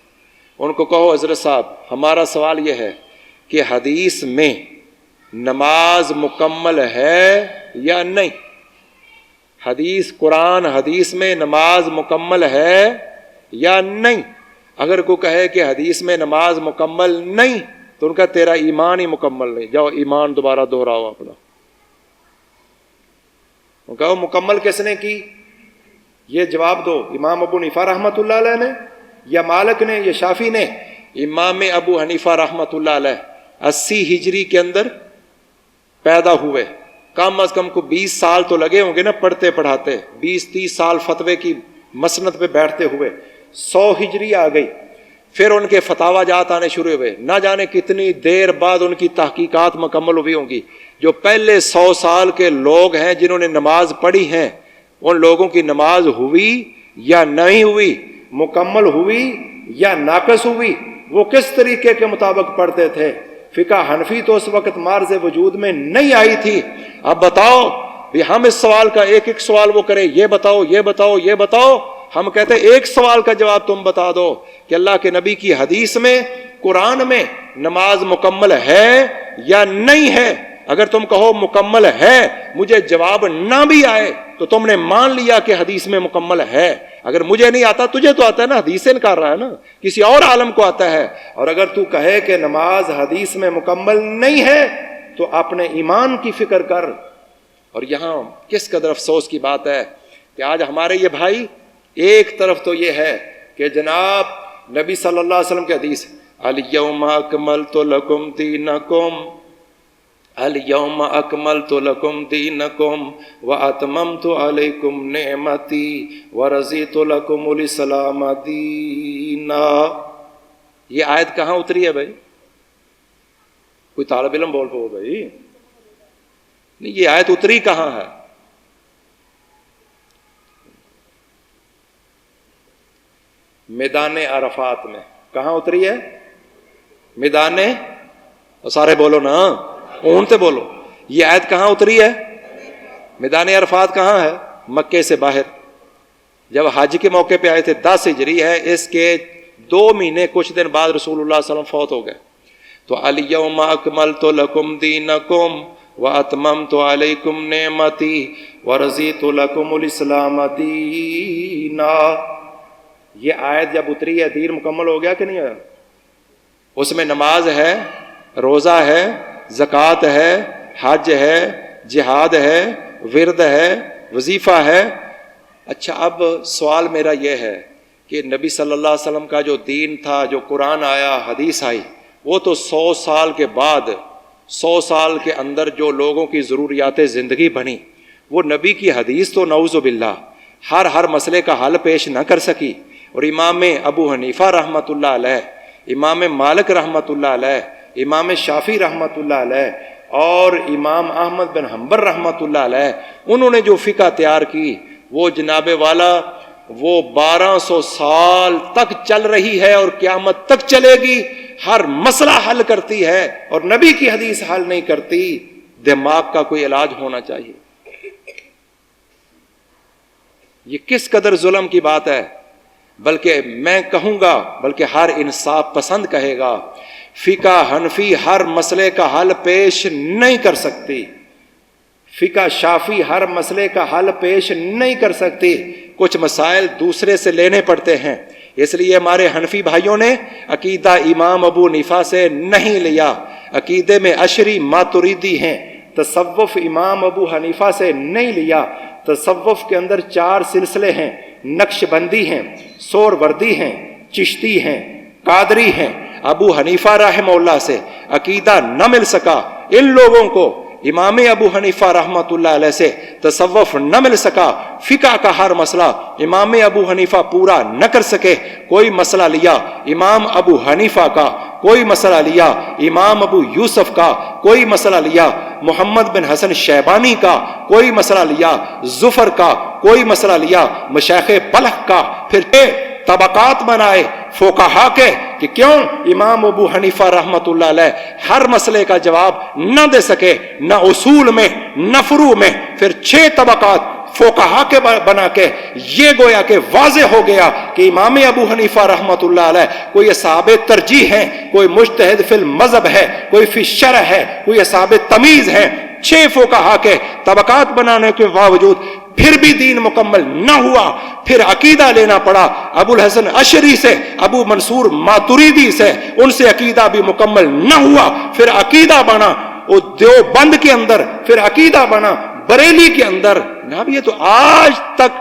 ان کو کہو حضرت صاحب ہمارا سوال یہ ہے کہ حدیث میں نماز مکمل ہے یا نہیں؟ قرآن حدیث میں نماز مکمل ہے یا نہیں؟ اگر کوئی کہے کہ حدیث میں نماز مکمل نہیں تو ان کا تیرا ایمان ہی مکمل نہیں، جاؤ ایمان دوبارہ دہراؤ اپنا۔ ان کہو مکمل کس نے کی؟ یہ جواب دو، امام ابو حنیفہ رحمۃ اللہ علیہ نے یا مالک نے یا شافعی نے؟ امام ابو حنیفہ رحمۃ اللہ علیہ 80 ہجری کے اندر پیدا ہوئے، کم از کم کو 20 سال تو لگے ہوں گے نا پڑھتے پڑھاتے، 20-30 سال فتوے کی مسند پہ بیٹھتے ہوئے 100 ہجری آ گئی، پھر ان کے فتاوا جات آنے شروع ہوئے، نہ جانے کتنی دیر بعد ان کی تحقیقات مکمل ہوئی ہوں گی۔ جو پہلے 100 سال کے لوگ ہیں جنہوں نے نماز پڑھی ہیں، ان لوگوں کی نماز ہوئی یا نہیں ہوئی، مکمل ہوئی یا ناقص ہوئی، وہ کس طریقے کے مطابق پڑھتے تھے؟ فقہ حنفی تو اس وقت مارز وجود میں نہیں آئی تھی۔ اب بتاؤ ہم اس سوال کا ایک ایک سوال وہ کریں، یہ بتاؤ، ہم کہتے ہیں ایک سوال کا جواب تم بتا دو کہ اللہ کے نبی کی حدیث میں قرآن میں نماز مکمل ہے یا نہیں ہے۔ اگر تم کہو مکمل ہے، مجھے جواب نہ بھی آئے تو تم نے مان لیا کہ حدیث میں مکمل ہے۔ اگر مجھے نہیں آتا تجھے تو آتا ہے نا، حدیث سے انکار رہا ہے نا، کسی اور عالم کو آتا ہے۔ اور اگر تو کہے کہ نماز حدیث میں مکمل نہیں ہے تو اپنے ایمان کی فکر کر۔ اور یہاں کس قدر افسوس کی بات ہے کہ آج ہمارے یہ بھائی ایک طرف تو یہ ہے کہ جناب نبی صلی اللہ علیہ وسلم کی حدیث الیوم اکملت لکم دینکم، الیوم اکملت لکم دینکم واتممت علیکم نعمتی ورضیت لکم الاسلام دینا. یہ آیت کہاں اتری ہے بھائی؟ کوئی طالب علم بول پو بھائی. نہیں، یہ آیت اتری کہاں ہے؟ میدان عرفات میں. کہاں اتری ہے؟ میدان، سارے بولو نا، اونتے بولو. یہ آیت کہاں اتری ہے؟ میدان عرفات کہاں ہے؟ مکے سے باہر. جب حج کے موقع پہ آئے تھے، 10 ہجری ہے، اس کے 2 مہینے کچھ دن بعد رسول اللہ صلی اللہ علیہ وسلم فوت ہو گئے. تو الیوم اکملت لکم دینکم واتممت علیکم نعمتی ورضیت لکم الاسلام دینا. یہ آیت جب اتری ہے، دین مکمل ہو گیا کہ نہیں ہے؟ اس میں نماز ہے، روزہ ہے، زکوٰۃ ہے، حج ہے، جہاد ہے، ورد ہے، وظیفہ ہے. اچھا، اب سوال میرا یہ ہے کہ نبی صلی اللہ علیہ وسلم کا جو دین تھا، جو قرآن آیا، حدیث آئی، وہ تو 100 سال کے بعد، 100 سال کے اندر جو لوگوں کی ضروریات زندگی بنی، وہ نبی کی حدیث تو نعوذ باللہ ہر مسئلے کا حل پیش نہ کر سکی. اور امام ابو حنیفہ رحمۃ اللہ علیہ، امام مالک رحمۃ اللہ علیہ، امام شافعی رحمۃ اللہ علیہ اور امام احمد بن حنبل رحمۃ اللہ علیہ، انہوں نے جو فقہ تیار کی، وہ جناب والا وہ 1200 سال تک چل رہی ہے اور قیامت تک چلے گی. ہر مسئلہ حل کرتی ہے اور نبی کی حدیث حل نہیں کرتی. دماغ کا کوئی علاج ہونا چاہیے. یہ کس قدر ظلم کی بات ہے. بلکہ میں کہوں گا، بلکہ ہر انصاف پسند کہے گا، فقہ حنفی ہر مسئلے کا حل پیش نہیں کر سکتی. فقہ شافی ہر مسئلے کا حل پیش نہیں کر سکتی. کچھ مسائل دوسرے سے لینے پڑتے ہیں. اس لیے ہمارے حنفی بھائیوں نے عقیدہ امام ابو حنیفہ سے نہیں لیا. عقیدے میں اشری ماتریدی ہیں. تصوف امام ابو حنیفہ سے نہیں لیا. تصوف کے اندر 4 سلسلے ہیں، نقش بندی ہیں، سور وردی ہیں، چشتی ہیں، قادری ہیں. ابو حنیفہ رحمہ اللہ سے عقیدہ نہ مل سکا. ان لوگوں کو امام ابو حنیفہ رحمۃ اللہ علیہ سے تصوف نہ مل سکا. فقہ کا ہر مسئلہ امام ابو حنیفہ پورا نہ کر سکے. کوئی مسئلہ لیا امام ابو حنیفہ کا، کوئی مسئلہ لیا امام ابو یوسف کا، کوئی مسئلہ لیا محمد بن حسن شیبانی کا، کوئی مسئلہ لیا ظفر کا، کوئی مسئلہ لیا مشایخ بلخ کا. پھر طبقات بنائے فقہا کے کہ کیوں امام ابو حنیفہ رحمۃ اللہ علیہ ہر مسئلے کا جواب نہ دے سکے، نہ اصول میں نہ فروع میں. پھر 6 طبقات فقہا کے بنا کے یہ گویا کہ واضح ہو گیا کہ امام ابو حنیفہ رحمۃ اللہ علیہ کوئی اصحاب ترجیح ہیں، کوئی مجتہد فی المذہب ہے، کوئی فی الشرع ہے، کوئی اصحاب تمیز ہے. 6 فقہا کے طبقات بنانے کے باوجود پھر بھی دین مکمل نہ ہوا. پھر عقیدہ لینا پڑا ابو الحسن اشعری سے، ابو منصور ماتریدی سے. ان سے عقیدہ بھی مکمل نہ ہوا. پھر عقیدہ بنا وہ دیوبند کے اندر، پھر عقیدہ بنا بریلی کے اندر. جناب یہ تو آج تک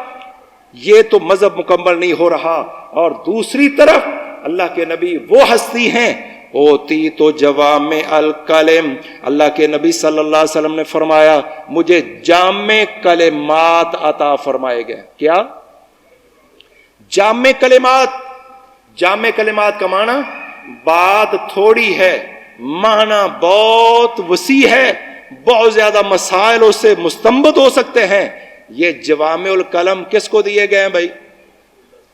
یہ تو مذہب مکمل نہیں ہو رہا. اور دوسری طرف اللہ کے نبی وہ ہستی ہیں اوتی تو جوامع الکلم. اللہ کے نبی صلی اللہ علیہ وسلم نے فرمایا مجھے جامع کلمات عطا فرمائے گئے. کیا؟ جامع کلمات. جامع کلمات کا معنی بات تھوڑی ہے، معنی بہت وسیع ہے، بہت زیادہ مسائل اس سے مستنبط ہو سکتے ہیں. یہ جوامع الکلم کس کو دیے گئے ہیں بھائی؟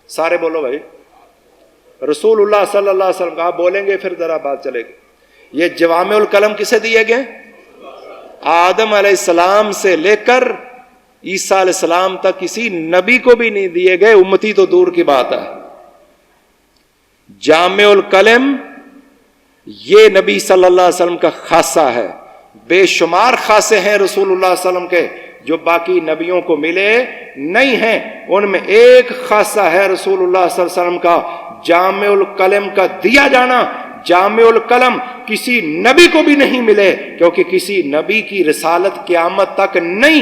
سارے بولو بھائی. رسول اللہ صلی اللہ علیہ وسلم کا. آپ بولیں گے پھر ذرا بات چلے گی. یہ جوامع الکلم کسے دیے گئے؟ آدم علیہ السلام سے لے کر عیسیٰ علیہ السلام تک کسی نبی کو بھی نہیں دیے گئے، امتی تو دور کی بات ہے. جامع الکلم یہ نبی صلی اللہ علیہ وسلم کا خاصہ ہے. بے شمار خاصے ہیں رسول اللہ صلی اللہ علیہ وسلم کے جو باقی نبیوں کو ملے نہیں ہیں. ان میں ایک خاصہ ہے رسول اللہ صلی اللہ علیہ وسلم کا، جامع الکلم کا دیا جانا. جامع الکلم کسی نبی کو بھی نہیں ملے، کیونکہ کسی نبی کی رسالت قیامت تک نہیں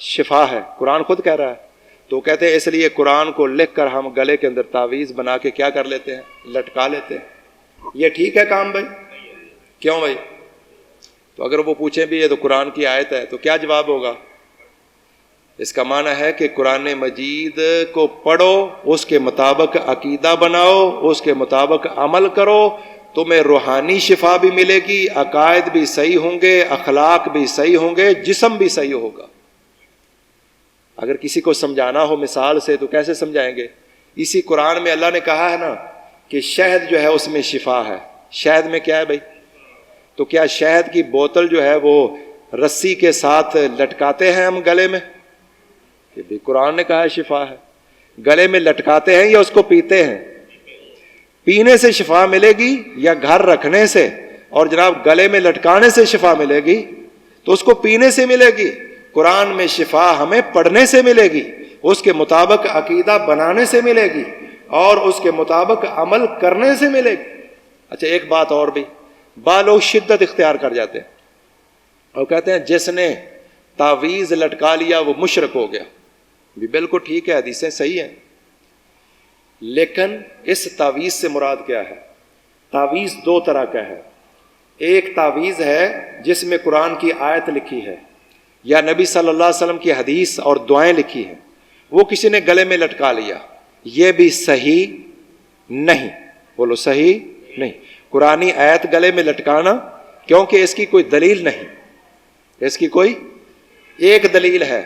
شفا ہے، قرآن خود کہہ رہا ہے. تو کہتے ہیں اس لیے قرآن کو لکھ کر ہم گلے کے اندر تعویذ بنا کے کیا کر لیتے ہیں؟ لٹکا لیتے ہیں. یہ ٹھیک ہے کام بھائی؟ کیوں بھائی؟ تو اگر وہ پوچھیں بھی یہ تو قرآن کی آیت ہے تو کیا جواب ہوگا؟ اس کا معنی ہے کہ قرآن مجید کو پڑھو، اس کے مطابق عقیدہ بناؤ، اس کے مطابق عمل کرو، تمہیں روحانی شفا بھی ملے گی، عقائد بھی صحیح ہوں گے، اخلاق بھی صحیح ہوں گے، جسم بھی صحیح ہوگا. اگر کسی کو سمجھانا ہو مثال سے تو کیسے سمجھائیں گے؟ اسی قرآن میں اللہ نے کہا ہے نا کہ شہد جو ہے اس میں شفا ہے. شہد میں کیا ہے بھائی؟ تو کیا شہد کی بوتل جو ہے وہ رسی کے ساتھ لٹکاتے ہیں ہم گلے میں؟ کہ بھی قرآن نے کہا ہے شفا ہے. گلے میں لٹکاتے ہیں یا اس کو پیتے ہیں؟ پینے سے شفا ملے گی یا گھر رکھنے سے اور جناب گلے میں لٹکانے سے شفا ملے گی؟ تو اس کو پینے سے ملے گی. قرآن میں شفا ہمیں پڑھنے سے ملے گی، اس کے مطابق عقیدہ بنانے سے ملے گی اور اس کے مطابق عمل کرنے سے ملے گی. اچھا ایک بات اور بھی، بعض لوگ شدت اختیار کر جاتے ہیں اور کہتے ہیں جس نے تعویذ لٹکا لیا وہ مشرک ہو گیا. بھی بالکل ٹھیک ہے، حدیثیں صحیح ہیں، لیکن اس تعویذ سے مراد کیا ہے؟ تعویذ دو طرح کا ہے. ایک تعویذ ہے جس میں قرآن کی آیت لکھی ہے یا نبی صلی اللہ علیہ وسلم کی حدیث اور دعائیں لکھی ہیں، وہ کسی نے گلے میں لٹکا لیا، یہ بھی صحیح نہیں. بولو صحیح نہیں. قرآنی آیت گلے میں لٹکانا، کیونکہ اس کی کوئی دلیل نہیں. اس کی کوئی ایک دلیل ہے،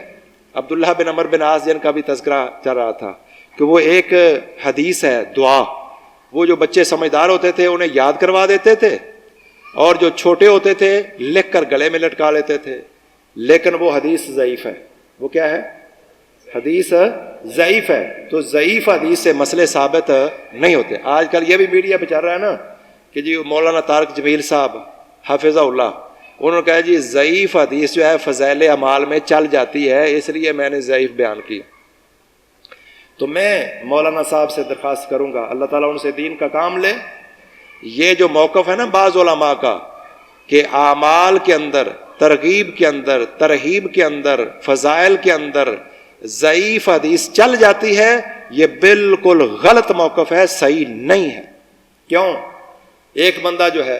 عبداللہ بن عمر بن عاص جن کا بھی تذکرہ چل رہا تھا کہ وہ ایک حدیث ہے دعا، وہ جو بچے سمجھدار ہوتے تھے انہیں یاد کروا دیتے تھے اور جو چھوٹے ہوتے تھے لکھ کر گلے میں لٹکا لیتے تھے. لیکن وہ حدیث ضعیف ہے. وہ کیا ہے؟ حدیث ضعیف ہے. تو ضعیف حدیث سے مسئلے ثابت نہیں ہوتے. آج کل یہ بھی میڈیا پہ چل رہا ہے نا کہ جی مولانا طارق جمیل صاحب حافظہ اللہ، انہوں نے کہا جی ضعیف حدیث جو ہے فضائل اعمال میں چل جاتی ہے، اس لیے میں نے ضعیف بیان کی. تو میں مولانا صاحب سے درخواست کروں گا اللہ تعالیٰ ان سے دین کا کام لے. یہ جو موقف ہے نا بعض علماء کا کہ اعمال کے اندر، ترغیب کے اندر، ترہیب کے اندر، فضائل کے اندر ضعیف حدیث چل جاتی ہے، یہ بالکل غلط موقف ہے، صحیح نہیں ہے. کیوں؟ ایک بندہ جو ہے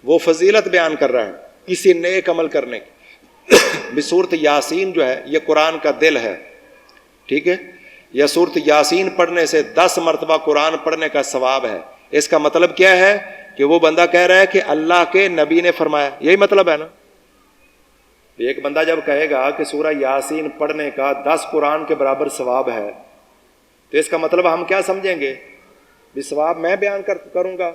وہ فضیلت بیان کر رہا ہے کسی نیک عمل کرنے کی. بصورت یاسین جو ہے یہ قرآن کا دل ہے، ٹھیک ہے؟ یا صورت یاسین پڑھنے سے 10 مرتبہ قرآن پڑھنے کا ثواب ہے. اس کا مطلب کیا ہے؟ کہ وہ بندہ کہہ رہا ہے کہ اللہ کے نبی نے فرمایا. یہی مطلب ہے نا. ایک بندہ جب کہے گا کہ سورہ یاسین پڑھنے کا 10 قرآن کے برابر ثواب ہے تو اس کا مطلب ہم کیا سمجھیں گے؟ بھی ثواب میں بیان کروں گا؟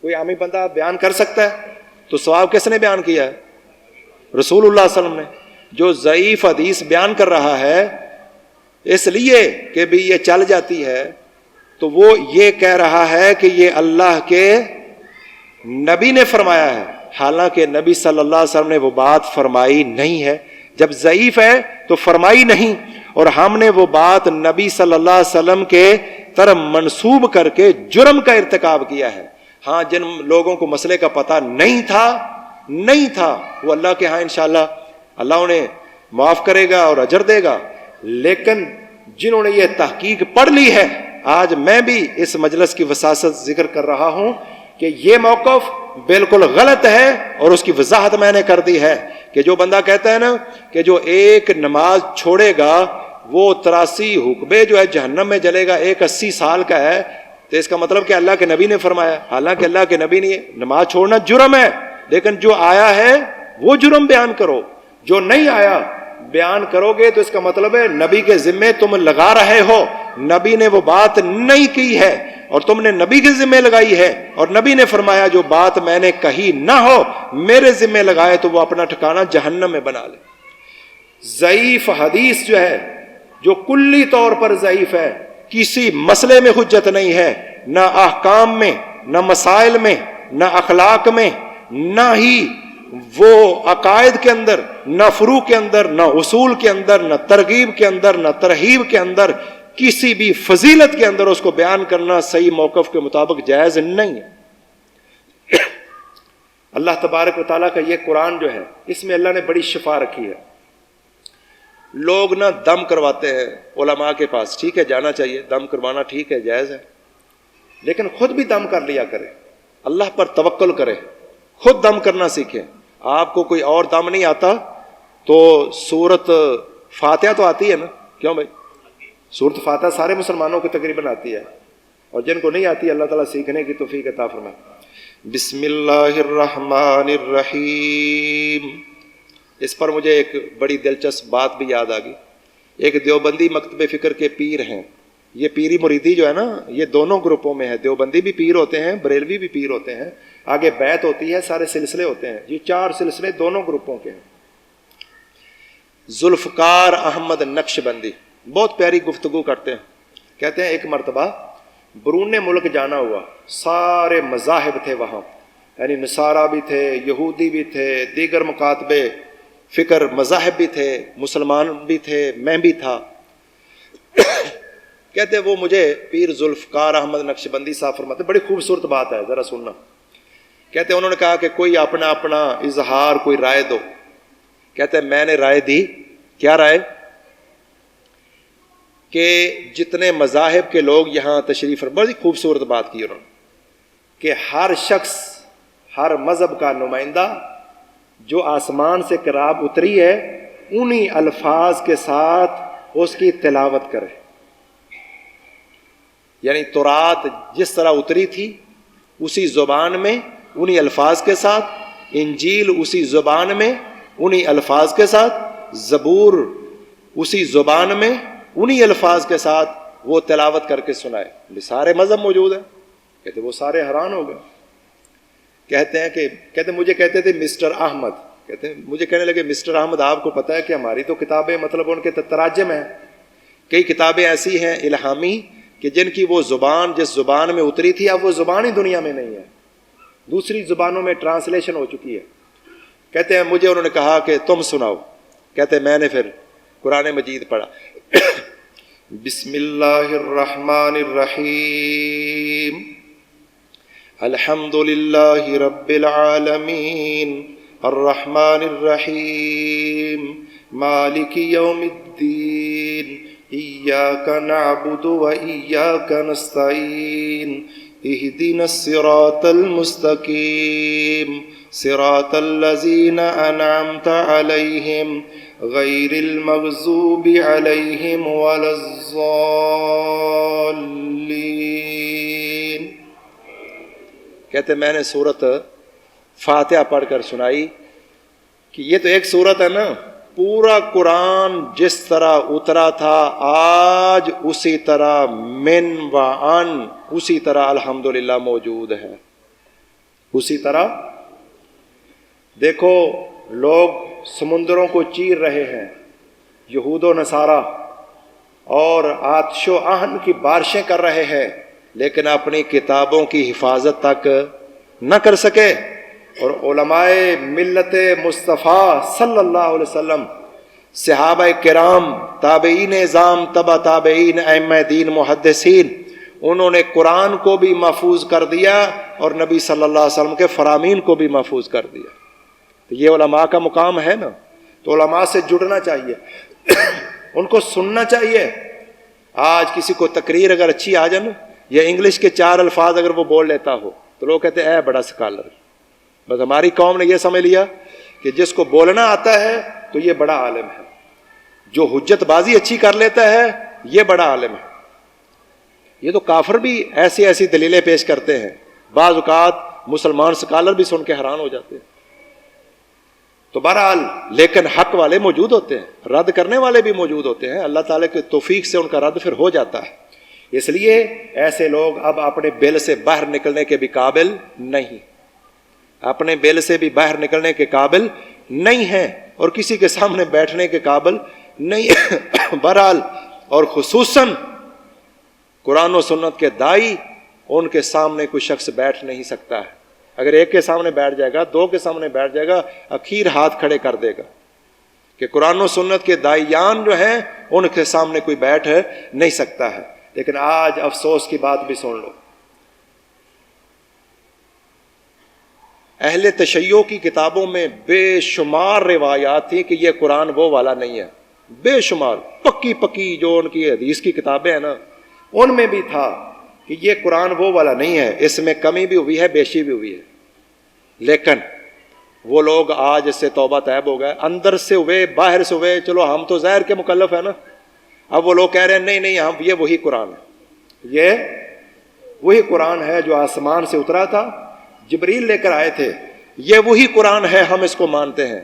کوئی عامی بندہ بیان کر سکتا ہے؟ تو ثواب کس نے بیان کیا ہے؟ رسول اللہ صلی اللہ علیہ وسلم نے. جو ضعیف حدیث بیان کر رہا ہے اس لیے کہ بھی یہ چل جاتی ہے تو وہ یہ کہہ رہا ہے کہ یہ اللہ کے نبی نے فرمایا ہے، حالانکہ نبی صلی اللہ علیہ وسلم نے وہ بات فرمائی نہیں ہے. جب ضعیف ہے تو فرمائی نہیں، اور ہم نے وہ بات نبی صلی اللہ علیہ وسلم کے طرف منسوب کر کے جرم کا ارتکاب کیا ہے. ہاں جن لوگوں کو مسئلے کا پتہ نہیں تھا وہ اللہ کے ہاں انشاءاللہ اللہ انہیں معاف کرے گا اور اجر دے گا. لیکن جنہوں نے یہ تحقیق پڑھ لی ہے، آج میں بھی اس مجلس کی وساست ذکر کر رہا ہوں کہ یہ موقف بالکل غلط ہے اور اس کی وضاحت میں نے کر دی ہے کہ جو بندہ کہتا ہے نا کہ جو ایک نماز چھوڑے گا وہ 83 حقبے جو ہے جہنم میں جلے گا، ایک 80 سال کا ہے، تو اس کا مطلب کہ اللہ کے نبی نے فرمایا. حالانکہ اللہ کے نبی نے نماز چھوڑنا جرم ہے، لیکن جو آیا ہے وہ جرم بیان کرو. جو نہیں آیا بیان کرو گے تو اس کا مطلب ہے نبی کے ذمے تم لگا رہے ہو. نبی نے وہ بات نہیں کی ہے اور تم نے نبی کے ذمے لگائی ہے، اور نبی نے فرمایا جو بات میں نے کہی نہ ہو میرے ذمے لگائے تو وہ اپنا ٹھکانہ جہنم میں بنا لے. ضعیف حدیث جو ہے جو کلی طور پر ضعیف ہے، کسی مسئلے میں حجت نہیں ہے، نہ احکام میں، نہ مسائل میں، نہ اخلاق میں، نہ ہی وہ عقائد کے اندر، نہ فروع کے اندر، نہ اصول کے اندر، نہ ترغیب کے اندر، نہ ترہیب کے اندر، کسی بھی فضیلت کے اندر اس کو بیان کرنا صحیح موقف کے مطابق جائز نہیں ہے. اللہ تبارک و تعالیٰ کا یہ قرآن جو ہے اس میں اللہ نے بڑی شفا رکھی ہے. لوگ نا دم کرواتے ہیں علماء کے پاس، ٹھیک ہے جانا چاہیے، دم کروانا ٹھیک ہے، جائز ہے، لیکن خود بھی دم کر لیا کرے، اللہ پر توکل کرے، خود دم کرنا سیکھیں۔ آپ کو کوئی اور دم نہیں آتا تو سورت فاتحہ تو آتی ہے نا، کیوں بھائی؟ سورت فاتحہ سارے مسلمانوں کو تقریباً آتی ہے، اور جن کو نہیں آتی اللہ تعالیٰ سیکھنے کی توفیق عطا فرمائے۔ بسم اللہ الرحمن الرحیم۔ اس پر مجھے ایک بڑی دلچسپ بات بھی یاد آ گئی۔ ایک دیوبندی مکتب فکر کے پیر ہیں، یہ پیری مریدی جو ہے نا یہ دونوں گروپوں میں ہے، دیوبندی بھی پیر ہوتے ہیں، بریلوی بھی پیر ہوتے ہیں، آگے بیعت ہوتی ہے، سارے سلسلے ہوتے ہیں، یہ 4 سلسلے دونوں گروپوں کے ہیں۔ ذوالفقار احمد نقشبندی بہت پیاری گفتگو کرتے ہیں، کہتے ہیں ایک مرتبہ برون ملک جانا ہوا، سارے مذاہب تھے وہاں، یعنی نصارہ بھی تھے، یہودی بھی تھے، دیگر مکاتبے فکر مذاہب بھی تھے، مسلمان بھی تھے، میں بھی تھا۔ کہتے وہ مجھے پیر ذوالفقار احمد نقشبندی صاحب فرماتے، بڑی خوبصورت بات ہے ذرا سننا۔ کہتے انہوں نے کہا کہ کوئی اپنا اپنا اظہار، کوئی رائے دو۔ کہتے میں نے رائے دی، کیا رائے؟ کہ جتنے مذاہب کے لوگ یہاں تشریف، بڑی خوبصورت بات کی انہوں نے، کہ ہر شخص، ہر مذہب کا نمائندہ جو آسمان سے کتاب اتری ہے انہی الفاظ کے ساتھ اس کی تلاوت کرے، یعنی تورات جس طرح اتری تھی اسی زبان میں انہی الفاظ کے ساتھ، انجیل اسی زبان میں انہی الفاظ کے ساتھ، زبور اسی زبان میں انہی الفاظ کے ساتھ وہ تلاوت کر کے سنائے۔ سارے مذہب موجود ہیں۔ کہتے وہ سارے حیران ہو گئے، کہتے ہیں کہ مجھے کہتے تھے مسٹر احمد، کہتے ہیں مجھے کہنے لگے مسٹر احمد آپ کو پتہ ہے کہ ہماری تو کتابیں مطلب ان کے تراجم ہیں، کئی کتابیں ایسی ہیں الہامی کہ جن کی وہ زبان جس زبان میں اتری تھی اب وہ زبان ہی دنیا میں نہیں ہے، دوسری زبانوں میں ٹرانسلیشن ہو چکی ہے۔ کہتے ہیں مجھے انہوں نے کہا کہ تم سناؤ۔ کہتے میں نے پھر قرآن مجید پڑھا۔ بسم اللہ الرحمن الرحیم، الحمد للہ رب العالمین، الرحمن الرحیم، مالک یوم الدین، ایاک نعبد و ایاک نستعین، اہدنا الصراط المستقیم، صراط الذین انعمت علیہم غیر المغضوب علیہم ولا الضالین۔ کہتے میں نے سورت فاتحہ پڑھ کر سنائی کہ یہ تو ایک سورت ہے نا، پورا قرآن جس طرح اترا تھا آج اسی طرح من و ان اسی طرح الحمدللہ موجود ہے، اسی طرح۔ دیکھو لوگ سمندروں کو چیر رہے ہیں، یہود و نصارہ، اور آتش و آہن کی بارشیں کر رہے ہیں، لیکن اپنی کتابوں کی حفاظت تک نہ کر سکے۔ اور علماء ملت مصطفیٰ صلی اللہ علیہ وسلم، صحابہ کرام، تابعین اعظام، تبع تابعین، ائمہ دین، محدثین، انہوں نے قرآن کو بھی محفوظ کر دیا اور نبی صلی اللہ علیہ وسلم کے فرامین کو بھی محفوظ کر دیا۔ تو یہ علماء کا مقام ہے نا، تو علماء سے جڑنا چاہیے، ان کو سننا چاہیے۔ آج کسی کو تقریر اگر اچھی آ جائے نا، یا انگلش کے 4 الفاظ اگر وہ بول لیتا ہو تو لوگ کہتے ہیں اے بڑا سکالر۔ بس ہماری قوم نے یہ سمجھ لیا کہ جس کو بولنا آتا ہے تو یہ بڑا عالم ہے، جو حجت بازی اچھی کر لیتا ہے یہ بڑا عالم ہے۔ یہ تو کافر بھی ایسی ایسی دلیلیں پیش کرتے ہیں، بعض اوقات مسلمان سکالر بھی سن کے حیران ہو جاتے ہیں۔ تو بہرحال لیکن حق والے موجود ہوتے ہیں، رد کرنے والے بھی موجود ہوتے ہیں، اللہ تعالیٰ کی توفیق سے ان کا رد پھر ہو جاتا ہے۔ اس لیے ایسے لوگ اب اپنے بل سے باہر نکلنے کے بھی قابل نہیں، اپنے بل سے بھی باہر نکلنے کے قابل نہیں ہیں، اور کسی کے سامنے بیٹھنے کے قابل نہیں۔ بہرحال اور خصوصاً قرآن و سنت کے دائی، ان کے سامنے کوئی شخص بیٹھ نہیں سکتا ہے۔ اگر ایک کے سامنے بیٹھ جائے گا، 2 کے سامنے بیٹھ جائے گا، اخیر ہاتھ کھڑے کر دے گا کہ قرآن و سنت کے دائیان جو ہیں ان کے سامنے کوئی بیٹھ نہیں سکتا ہے۔ لیکن آج افسوس کی بات بھی سن لو، اہل تشیع کی کتابوں میں بے شمار روایات تھیں کہ یہ قرآن وہ والا نہیں ہے، بے شمار پکی پکی جو ان کی حدیث کی کتابیں ہیں نا ان میں بھی تھا کہ یہ قرآن وہ والا نہیں ہے، اس میں کمی بھی ہوئی ہے، بیشی بھی ہوئی ہے. لیکن وہ لوگ آج اس سے توبہ طیب ہو گئے، اندر سے ہوئے باہر سے ہوئے. چلو ہم تو ظاہر کے مکلف ہیں نا. اب وہ لوگ کہہ رہے ہیں نہیں نہیں ہم یہ وہی قرآن ہے، یہ وہی قرآن ہے جو آسمان سے اترا تھا، جبریل لے کر آئے تھے، یہ وہی قرآن ہے، ہم اس کو مانتے ہیں.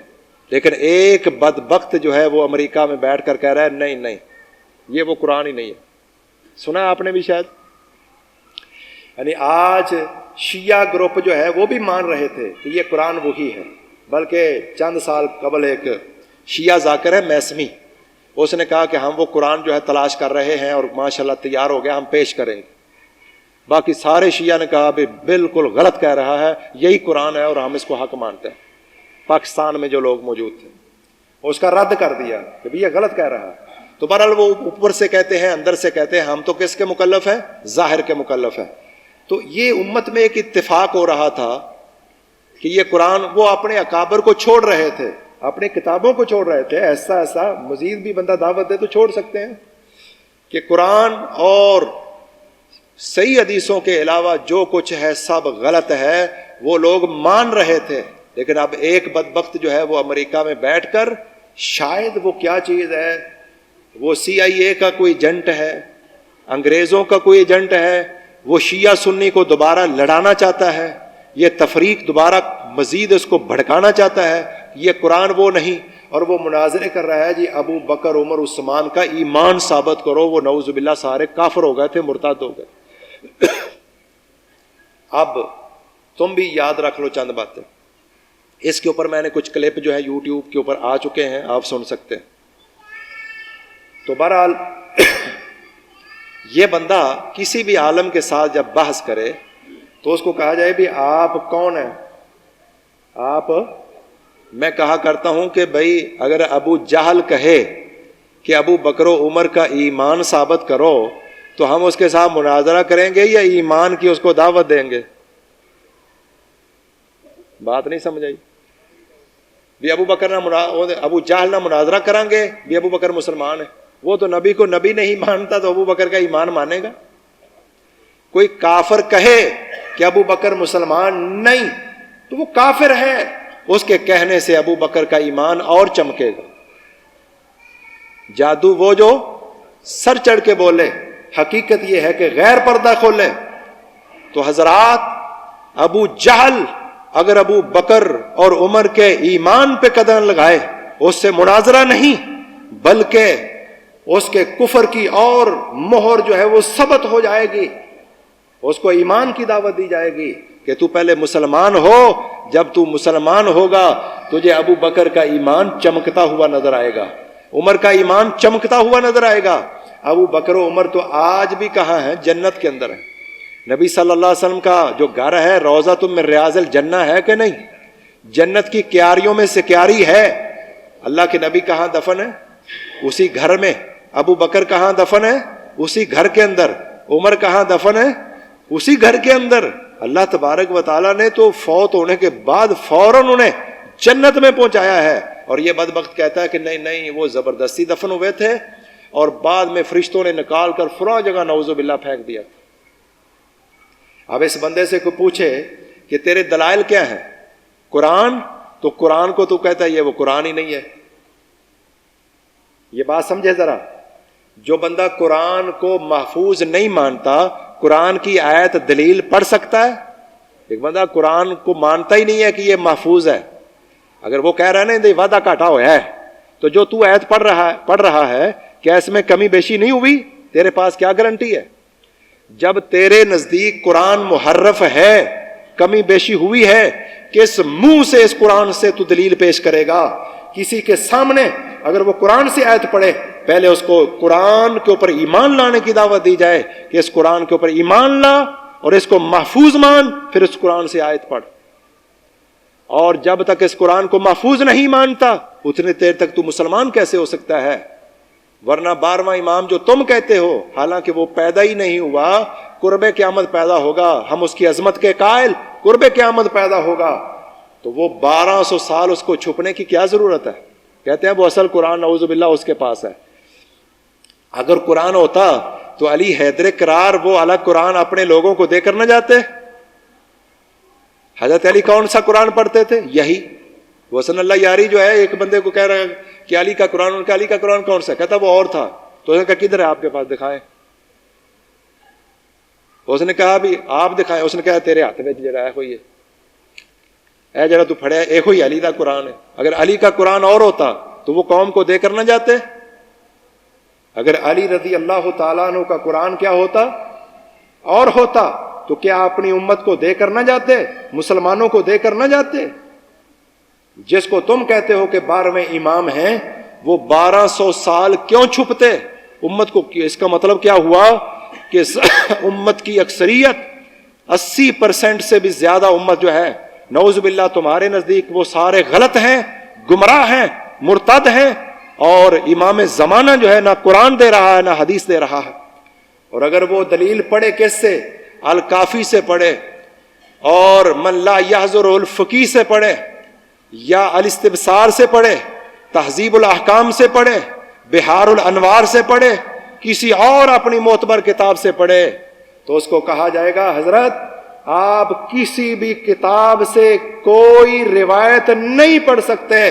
لیکن ایک بدبخت جو ہے وہ امریکہ میں بیٹھ کر کہہ رہا ہے نہیں نہیں یہ وہ قرآن ہی نہیں ہے. سنا آپ نے بھی شاید. یعنی آج شیعہ گروپ جو ہے وہ بھی مان رہے تھے کہ یہ قرآن وہی ہے. بلکہ چند سال قبل ایک شیعہ ذاکر ہے میسمی، اس نے کہا کہ ہم وہ قرآن جو ہے تلاش کر رہے ہیں اور ماشاءاللہ تیار ہو گیا، ہم پیش کریں گے. باقی سارے شیعہ نے کہا بھی بالکل غلط کہہ رہا ہے، یہی قرآن ہے اور ہم اس کو حق مانتے ہیں. پاکستان میں جو لوگ موجود تھے اس کا رد کر دیا کہ بھی یہ غلط کہہ رہا ہے. تو بہرحال وہ اوپر سے کہتے ہیں اندر سے کہتے ہیں ہم تو کس کے مکلف ہیں؟ ظاہر کے مکلف ہیں. تو یہ امت میں ایک اتفاق ہو رہا تھا کہ یہ قرآن، وہ اپنے اکابر کو چھوڑ رہے تھے، اپنی کتابوں کو چھوڑ رہے تھے. ایسا مزید بھی بندہ دعوت دے تو چھوڑ سکتے ہیں کہ قرآن اور صحیح حدیثوں کے علاوہ جو کچھ ہے سب غلط ہے، وہ لوگ مان رہے تھے. لیکن اب ایک بدبخت جو ہے وہ امریکہ میں بیٹھ کر شاید وہ کیا چیز ہے، وہ CIA کا کوئی ایجنٹ ہے، انگریزوں کا کوئی ایجنٹ ہے، وہ شیعہ سنی کو دوبارہ لڑانا چاہتا ہے، یہ تفریق دوبارہ مزید اس کو بھڑکانا چاہتا ہے. یہ قرآن وہ نہیں، اور وہ مناظرے کر رہا ہے جی ابو بکر عمر عثمان کا ایمان ثابت کرو. وہ نعوذ باللہ سارے کافر ہو گئے تھے، مرتد ہو گئے. اب تم بھی یاد رکھ لو چند باتیں. اس کے اوپر میں نے کچھ کلپ جو ہے یوٹیوب کے اوپر آ چکے ہیں، آپ سن سکتے ہیں. تو بہرحال یہ بندہ کسی بھی عالم کے ساتھ جب بحث کرے تو اس کو کہا جائے بھی آپ کون ہیں؟ آپ، میں کہا کرتا ہوں کہ بھائی اگر ابو جہل کہے کہ ابو بکر و عمر کا ایمان ثابت کرو تو ہم اس کے ساتھ مناظرہ کریں گے یا ایمان کی اس کو دعوت دیں گے؟ بات نہیں سمجھ آئی. بھی ابو بکر ابو جہل نہ مناظرہ کریں گے بھی ابو بکر مسلمان ہے. وہ تو نبی کو نبی نہیں مانتا تو ابو بکر کا ایمان مانے گا؟ کوئی کافر کہے کہ ابو بکر مسلمان نہیں تو وہ کافر ہے، اس کے کہنے سے ابو بکر کا ایمان اور چمکے گا. جادو وہ جو سر چڑھ کے بولے، حقیقت یہ ہے کہ غیر پردہ کھولے. تو حضرات ابو جہل اگر ابو بکر اور عمر کے ایمان پہ قدم لگائے، اس سے مناظرہ نہیں بلکہ اس کے کفر کی اور مہر جو ہے وہ ثبت ہو جائے گی. اس کو ایمان کی دعوت دی جائے گی کہ تو پہلے مسلمان ہو، جب تو مسلمان ہوگا تجھے ابو بکر کا ایمان چمکتا ہوا نظر آئے گا، عمر کا ایمان چمکتا ہوا نظر آئے گا. ابو بکر و عمر تو آج بھی کہاں ہیں؟ جنت کے اندر ہیں. نبی صلی اللہ علیہ وسلم کا جو گھر ہے روضۃ من ریاض الجنہ ہے کہ نہیں؟ جنت کی کیاریوں میں سے کیاری ہے. اللہ کے نبی کہاں دفن ہے؟ اسی گھر میں. ابو بکر کہاں دفن ہے؟ اسی گھر کے اندر. عمر کہاں دفن ہے؟ اسی گھر کے اندر. اللہ تبارک و تعالیٰ نے تو فوت ہونے کے بعد فوراً انہیں جنت میں پہنچایا ہے. اور یہ بدبخت کہتا ہے کہ نہیں نہیں وہ زبردستی دفن ہوئے تھے اور بعد میں فرشتوں نے نکال کر فلاں جگہ نعوذ باللہ پھینک دیا. اب اس بندے سے کوئی پوچھے کہ تیرے دلائل کیا ہیں؟ قرآن، تو قرآن کو تو کہتا ہے یہ وہ قرآن ہی نہیں ہے. یہ بات سمجھے ذرا. جو بندہ قرآن کو محفوظ نہیں مانتا قرآن کی آیت دلیل پڑھ سکتا ہے؟ ایک بندہ قرآن کو مانتا ہی نہیں ہے کہ یہ محفوظ ہے، اگر وہ کہہ رہا ہے نا وعدہ کاٹا ہوا ہے، تو جو تو آیت پڑھ رہا ہے کیا اس میں کمی بیشی نہیں ہوئی؟ تیرے پاس کیا گارنٹی ہے؟ جب تیرے نزدیک قرآن محرف ہے، کمی بیشی ہوئی ہے، کس منہ سے اس قرآن سے تو دلیل پیش کرے گا؟ کسی کے سامنے اگر وہ قرآن سے آیت پڑھے، پہلے اس کو قرآن کے اوپر ایمان لانے کی دعوت دی جائے کہ اس قرآن کے اوپر ایمان لا اور اس کو محفوظ مان، پھر اس قرآن سے آیت پڑھ. اور جب تک اس قرآن کو محفوظ نہیں مانتا اتنے دیر تک تو مسلمان کیسے ہو سکتا ہے؟ ورنہ 12واں امام جو تم کہتے ہو، حالانکہ وہ پیدا ہی نہیں ہوا، قرب قیامت پیدا ہوگا، ہم اس کی عظمت کے قائل، قرب قیامت پیدا ہوگا، تو وہ 1200 سال اس کو چھپنے کی کیا ضرورت ہے؟ کہتے ہیں وہ اصل قرآن نعوذ باللہ اس کے پاس ہے. اگر قرآن ہوتا تو علی حیدر کرار وہ الگ قرآن اپنے لوگوں کو دے کر نہ جاتے؟ حضرت علی کون سا قرآن پڑھتے تھے؟ یہی. وسن اللہ یاری جو ہے ایک بندے کو کہہ رہا ہے کہ علی کا قرآن، ان کا علی کا قرآن کون سا؟ کہتا وہ اور تھا. تو اس نے کہا کدھر ہے آپ کے پاس، دکھائیں. اس نے کہا بھی آپ دکھائیں. اس نے کہا تیرے ہاتھ میں جڑا ہے کوئی اے جڑا تو پڑھیا ہے یہ علی کا قرآن ہے. اگر علی کا قرآن اور ہوتا تو وہ قوم کو دے کر نہ جاتے؟ اگر علی رضی اللہ تعالیٰ عنہ کا قرآن کیا ہوتا اور ہوتا تو کیا اپنی امت کو دے کر نہ جاتے، مسلمانوں کو دے کر نہ جاتے؟ جس کو تم کہتے ہو کہ 12ویں امام ہیں وہ 1200 سال کیوں چھپتے امت کو؟ اس کا مطلب کیا ہوا کہ امت کی اکثریت 80% سے بھی زیادہ امت جو ہے نعوذ باللہ تمہارے نزدیک وہ سارے غلط ہیں، گمراہ ہیں، مرتد ہیں، اور امام زمانہ جو ہے نہ قرآن دے رہا ہے نہ حدیث دے رہا ہے. اور اگر وہ دلیل پڑھے کس سے؟ الکافی سے پڑھے، اور من لا یحضر الفقی سے پڑھے، یا الاستبصار سے پڑھے، تہذیب الاحکام سے پڑھے، بہار الانوار سے پڑھے، کسی اور اپنی معتبر کتاب سے پڑھے، تو اس کو کہا جائے گا حضرت آپ کسی بھی کتاب سے کوئی روایت نہیں پڑھ سکتے،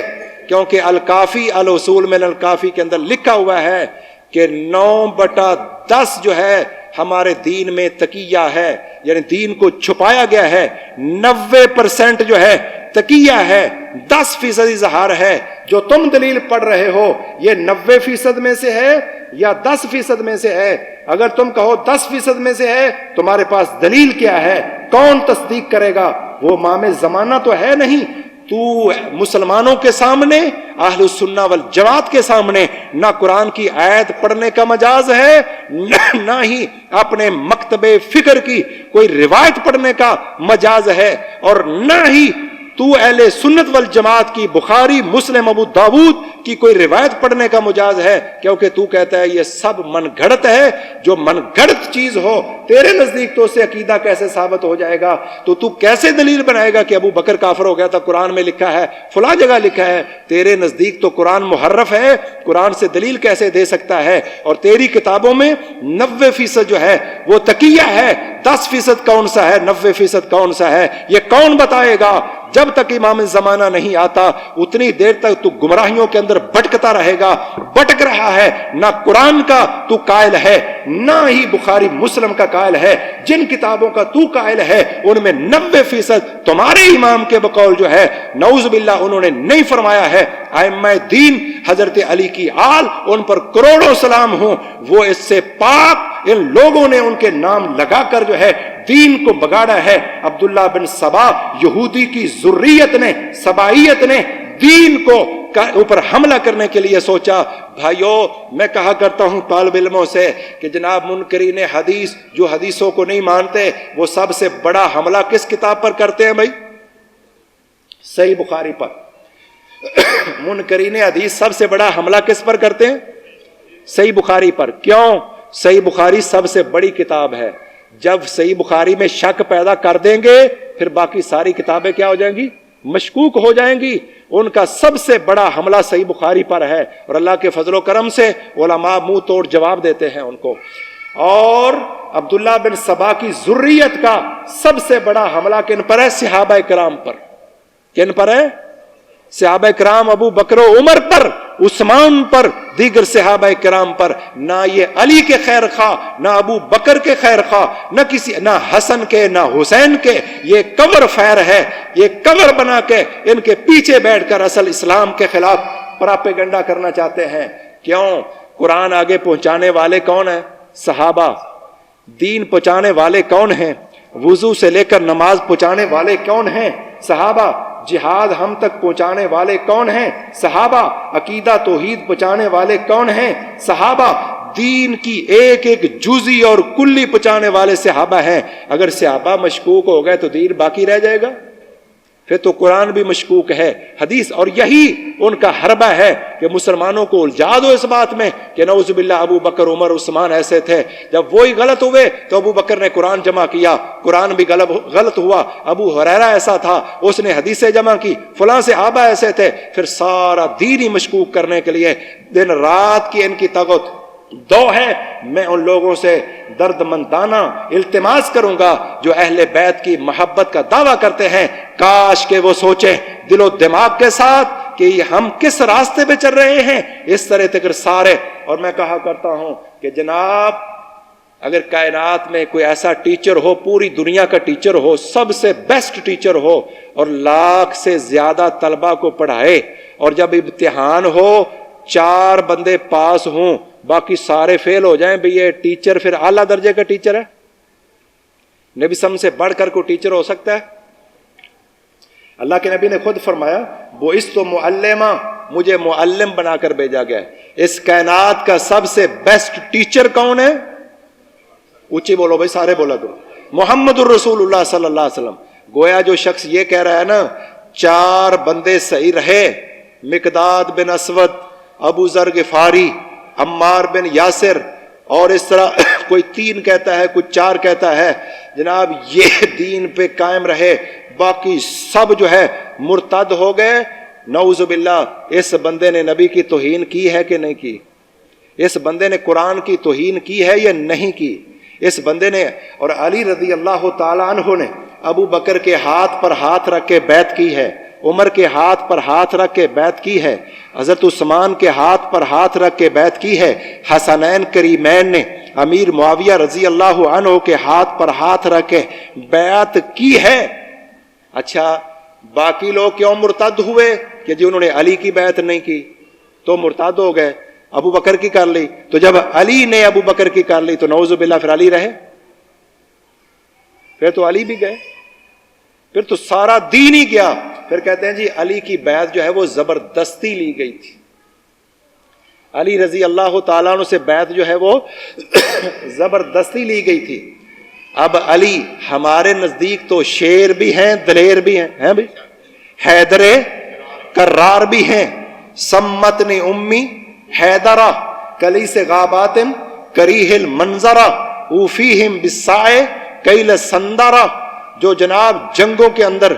کیونکہ الکافی الاصول من الکافی کے اندر لکھا ہوا ہے کہ 9/10 جو ہے ہمارے دین میں تقیہ ہے، یعنی دین کو چھپایا گیا ہے. 90% جو ہے تقیہ ہے، 10% اظہار ہے. جو تم دلیل پڑھ رہے ہو یہ 90% میں سے ہے یا 10% میں سے ہے؟ اگر تم کہو 10% میں سے ہے تمہارے پاس دلیل کیا ہے؟ کون تصدیق کرے گا؟ وہ امام زمانہ تو ہے نہیں. تو مسلمانوں کے سامنے، اہل السنہ والجماعت کے سامنے نہ قرآن کی آیت پڑھنے کا مجاز ہے، نہ ہی اپنے مکتب فکر کی کوئی روایت پڑھنے کا مجاز ہے، اور نہ ہی تو اہل سنت والجماعت کی بخاری، مسلم، ابو داود کی کوئی روایت پڑھنے کا مجاز ہے، کیونکہ تو کہتا ہے یہ سب من گھڑت ہے. جو من گھڑت چیز ہو تیرے نزدیک تو اس سے عقیدہ کیسے ثابت ہو جائے گا؟ تو کیسے دلیل بنائے گا کہ ابو بکر کافر ہو گیا تھا؟ قرآن میں لکھا ہے، فلاں جگہ لکھا ہے. تیرے نزدیک تو قرآن محرف ہے، قرآن سے دلیل کیسے دے سکتا ہے؟ اور تیری کتابوں میں 90% جو ہے وہ تقیہ ہے، 10% کون سا ہے، 90% کون سا ہے؟ یہ کون بتائے گا؟ جب تک امام زمانہ نہیں آتا اتنی دیر تک تو گمراہیوں کے اندر بھٹکتا رہے گا. بھٹک رہا ہے، نہ قرآن کا تو قائل ہے نہ ہی بخاری مسلم کا قائل ہے. جن کتابوں کا تو قائل ہے ان میں 90% تمہارے امام کے بقول جو ہے نعوذ باللہ انہوں نے نہیں فرمایا ہے. ائمہ دین حضرت علی کی آل ان پر کروڑوں سلام ہوں، وہ اس سے پاک، ان لوگوں نے ان کے نام لگا کر جو ہے دین کو بگاڑا ہے. عبداللہ بن سبا یہودی کی ذریت نے، سبائیت نے دین کو اوپر حملہ کرنے کے لیے سوچا. بھائیو میں کہا کرتا ہوں طالب علموں سے کہ جناب منکرین حدیث جو حدیثوں کو نہیں مانتے وہ سب سے بڑا حملہ کس کتاب پر کرتے ہیں بھائی؟ صحیح بخاری پر. منکرین حدیث سب سے بڑا حملہ کس پر کرتے ہیں؟ صحیح بخاری پر. کیوں؟ صحیح بخاری سب سے بڑی کتاب ہے. جب صحیح بخاری میں شک پیدا کر دیں گے پھر باقی ساری کتابیں کیا ہو جائیں گی؟ مشکوک ہو جائیں گی. ان کا سب سے بڑا حملہ صحیح بخاری پر ہے، اور اللہ کے فضل و کرم سے علماء منہ توڑ جواب دیتے ہیں ان کو. اور عبداللہ بن سبا کی ذریت کا سب سے بڑا حملہ کن پر ہے؟ صحابہ کرام پر. کن پر ہے؟ صحابہ کرام، ابو بکر و عمر پر، عثمان پر، دیگر صحابہ کرام پر. نہ یہ علی کے خیر خواہ، نہ ابو بکر کے خیر خواہ، نہ حسن کے، نہ حسین کے. یہ کور فیر ہے، یہ کور بنا کے ان کے پیچھے بیٹھ کر اصل اسلام کے خلاف پراپیگنڈا کرنا چاہتے ہیں. کیوں؟ قرآن آگے پہنچانے والے کون ہیں؟ صحابہ. دین پہنچانے والے کون ہیں؟ وضو سے لے کر نماز پہنچانے والے کون ہیں؟ صحابہ. جہاد ہم تک پہنچانے والے کون ہیں؟ صحابہ. عقیدہ توحید پہنچانے والے کون ہیں؟ صحابہ. دین کی ایک ایک جزی اور کلی پہنچانے والے صحابہ ہیں. اگر صحابہ مشکوک ہو گئے تو دین باقی رہ جائے گا؟ پھر تو قرآن بھی مشکوک ہے، حدیث، اور یہی ان کا حربہ ہے کہ مسلمانوں کو الجھا دو اس بات میں کہ نعوذ باللہ ابو بکر عمر عثمان ایسے تھے، جب وہی غلط ہوئے تو ابو بکر نے قرآن جمع کیا، قرآن بھی غلط ہوا، ابو ہریرہ ایسا تھا اس نے حدیثیں جمع کی، فلاں صحابہ ایسے تھے، پھر سارا دین ہی مشکوک کرنے کے لیے دن رات کی ان کی طاقت دو ہے۔ میں ان لوگوں سے درد مندانہ التماس کروں گا جو اہل بیت کی محبت کا دعویٰ کرتے ہیں، کاش کہ وہ سوچیں دل و دماغ کے ساتھ کہ ہم کس راستے پہ چل رہے ہیں۔ اس طرح تک سارے، اور میں کہا کرتا ہوں کہ جناب اگر کائنات میں کوئی ایسا ٹیچر ہو، پوری دنیا کا ٹیچر ہو، سب سے بیسٹ ٹیچر ہو، اور 1,00,000 سے زیادہ طلبہ کو پڑھائے، اور جب امتحان ہو 4 بندے پاس ہوں باقی سارے فیل ہو جائیں، بھئی یہ ٹیچر پھر اعلیٰ درجے کا ٹیچر ہے؟ نبی صلی اللہ علیہ وسلم سے بڑھ کر کوئی ٹیچر ہو سکتا ہے؟ اللہ کے نبی نے خود فرمایا بُعِثْتُ مُعَلِّمًا، مجھے معلم بنا کر بھیجا گیا ہے۔ اس کائنات کا سب سے بیسٹ ٹیچر کون ہے؟ اونچی بولو بھائی، سارے بولا کرو، محمد الرسول اللہ صلی اللہ علیہ وسلم۔ گویا جو شخص یہ کہہ رہا ہے نا 4 بندے صحیح رہے، مقداد بن اسود، ابو ذر غفاری، عمار بن یاسر، اور اس طرح کوئی 3 کہتا ہے کوئی 4 کہتا ہے، جناب یہ دین پہ قائم رہے، باقی سب جو ہے مرتد ہو گئے۔ نعوذ باللہ، اس بندے نے نبی کی توہین کی ہے کہ نہیں کی؟ اس بندے نے قرآن کی توہین کی ہے یا نہیں کی؟ اس بندے نے، اور علی رضی اللہ تعالیٰ عنہ نے ابو بکر کے ہاتھ پر ہاتھ رکھ کے بیعت کی ہے، عمر کے ہاتھ پر ہاتھ رکھ کے بیعت کی ہے، حضرت عثمان کے ہاتھ پر ہاتھ رکھ کے بیعت کی ہے، حسنین کریمین نے امیر معاویہ رضی اللہ عنہ کے ہاتھ پر ہاتھ رکھ کے بیعت کی ہے۔ اچھا باقی لوگ کیوں مرتد ہوئے؟ کہ جی انہوں نے علی کی بیعت نہیں کی تو مرتد ہو گئے، ابو بکر کی کر لی، تو جب علی نے ابو بکر کی کر لی تو نعوذ باللہ پھر علی رہے؟ پھر تو علی بھی گئے، پھر تو سارا دین ہی گیا۔ پھر کہتے ہیں جی علی کی بیعت جو ہے وہ زبردستی لی گئی تھی، علی رضی اللہ تعالیٰ عنہ سے بیعت جو ہے وہ زبردستی لی گئی تھی۔ اب علی ہمارے نزدیک تو شیر بھی ہیں، دلیر بھی ہیں بھائی، حیدر کرار بھی ہیں، سمتنی امی حیدرہ کلی سے غاباتم کریہ المنظرہ اوفیہم بالسائے کیل سندرہ، جو جناب جنگوں کے اندر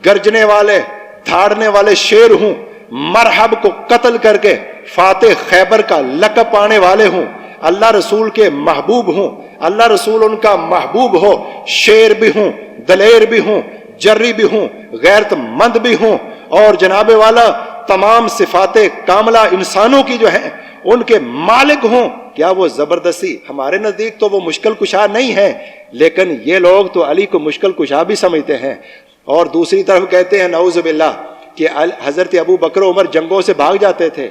گرجنے والے دھاڑنے والے شیر ہوں، مرحب کو قتل کر کے فاتح خیبر کا لقب پانے والے ہوں، اللہ رسول کے محبوب ہوں، اللہ رسول ان کا محبوب ہو، شیر بھی ہوں، دلیر بھی ہوں، جری بھی ہوں، غیرت مند بھی ہوں، اور جناب والا تمام صفات کاملہ انسانوں کی جو ہیں ان کے مالک ہوں، کیا وہ زبردستی؟ ہمارے نزدیک تو وہ مشکل کشا نہیں ہے، لیکن یہ لوگ تو علی کو مشکل کشا بھی سمجھتے ہیں۔ اور دوسری طرف کہتے ہیں نعوذ باللہ کہ حضرت ابو بکر و عمر جنگوں سے بھاگ جاتے تھے،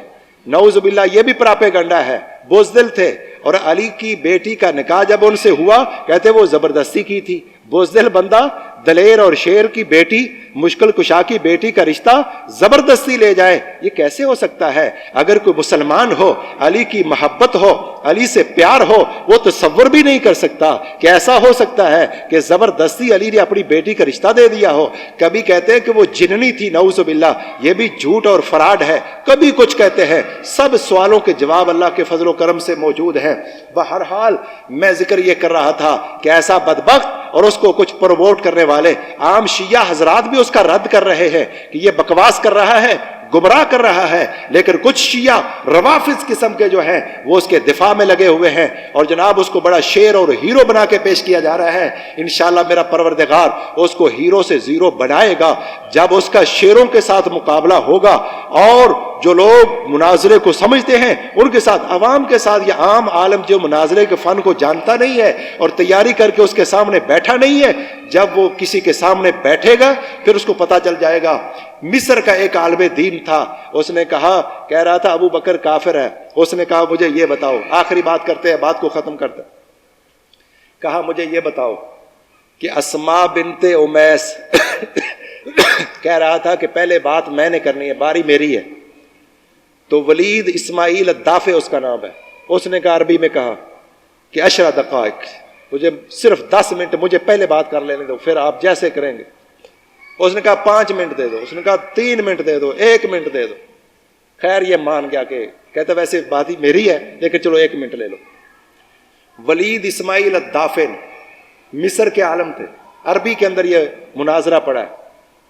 نعوذ باللہ یہ بھی پراپیگنڈا ہے، بزدل تھے، اور علی کی بیٹی کا نکاح جب ان سے ہوا کہتے وہ زبردستی کی تھی۔ بزدل بندہ دلیر اور شیر کی بیٹی، مشکل کشا کی بیٹی کا رشتہ زبردستی لے جائے، یہ کیسے ہو سکتا ہے؟ اگر کوئی مسلمان ہو، علی کی محبت ہو، علی سے پیار ہو، وہ تصور بھی نہیں کر سکتا کہ ایسا ہو سکتا ہے کہ زبردستی علی نے اپنی بیٹی کا رشتہ دے دیا ہو۔ کبھی کہتے ہیں کہ وہ جننی تھی، نعوذ باللہ، یہ بھی جھوٹ اور فراڈ ہے، کبھی کچھ کہتے ہیں، سب سوالوں کے جواب اللہ کے فضل و کرم سے موجود ہیں۔ بہرحال میں ذکر یہ کر رہا تھا کہ ایسا بدبخت اور اس کو کچھ پروموٹ کرنے والے عام شیعہ حضرات بھی اس کا رد کر رہے ہیں کہ یہ بکواس کر رہا ہے، گمراہ کر رہا ہے، لیکن کچھ شیعہ روافظ قسم کے جو ہیں وہ اس کے دفاع میں لگے ہوئے ہیں، اور جناب اس کو بڑا شیر اور ہیرو بنا کے پیش کیا جا رہا ہے۔ انشاءاللہ میرا پروردگار اس کو ہیرو سے زیرو بنائے گا جب اس کا شیروں کے ساتھ مقابلہ ہوگا، اور جو لوگ مناظرے کو سمجھتے ہیں ان کے ساتھ، عوام کے ساتھ، یہ عام عالم جو مناظرے کے فن کو جانتا نہیں ہے اور تیاری کر کے اس کے سامنے بیٹھا نہیں ہے، جب وہ کسی کے سامنے بیٹھے گا پھر اس کو پتا چل جائے گا۔ مصر کا ایک عالم دین تھا، اس نے کہہ رہا تھا ابو بکر کافر ہے، اس نے کہا مجھے یہ بتاؤ، آخری بات کرتے ہیں، بات کو ختم کرتے ہیں، کہا مجھے یہ بتاؤ کہ اسماء بنت امیس کہہ رہا تھا کہ پہلے بات میں نے کرنی ہے، باری میری ہے، تو ولید اسماعیل الدافع اس کا نام ہے، اس نے کہا عربی میں کہا کہ 10 دقائق، مجھے صرف 10 منٹ مجھے پہلے بات کر لینے دو، پھر آپ جیسے کریں گے۔ اس نے کہا 5 منٹ دے دو, اس نے کہا 3 منٹ دے دو, 1 منٹ دے دو. خیر یہ مان گیا کہ کہتا ویسے بات ہی میری ہے لیکن چلو 1 منٹ لے لو. ولید اسماعیل الدافن مصر کے عالم تھے, عربی کے اندر یہ مناظرہ پڑا ہے,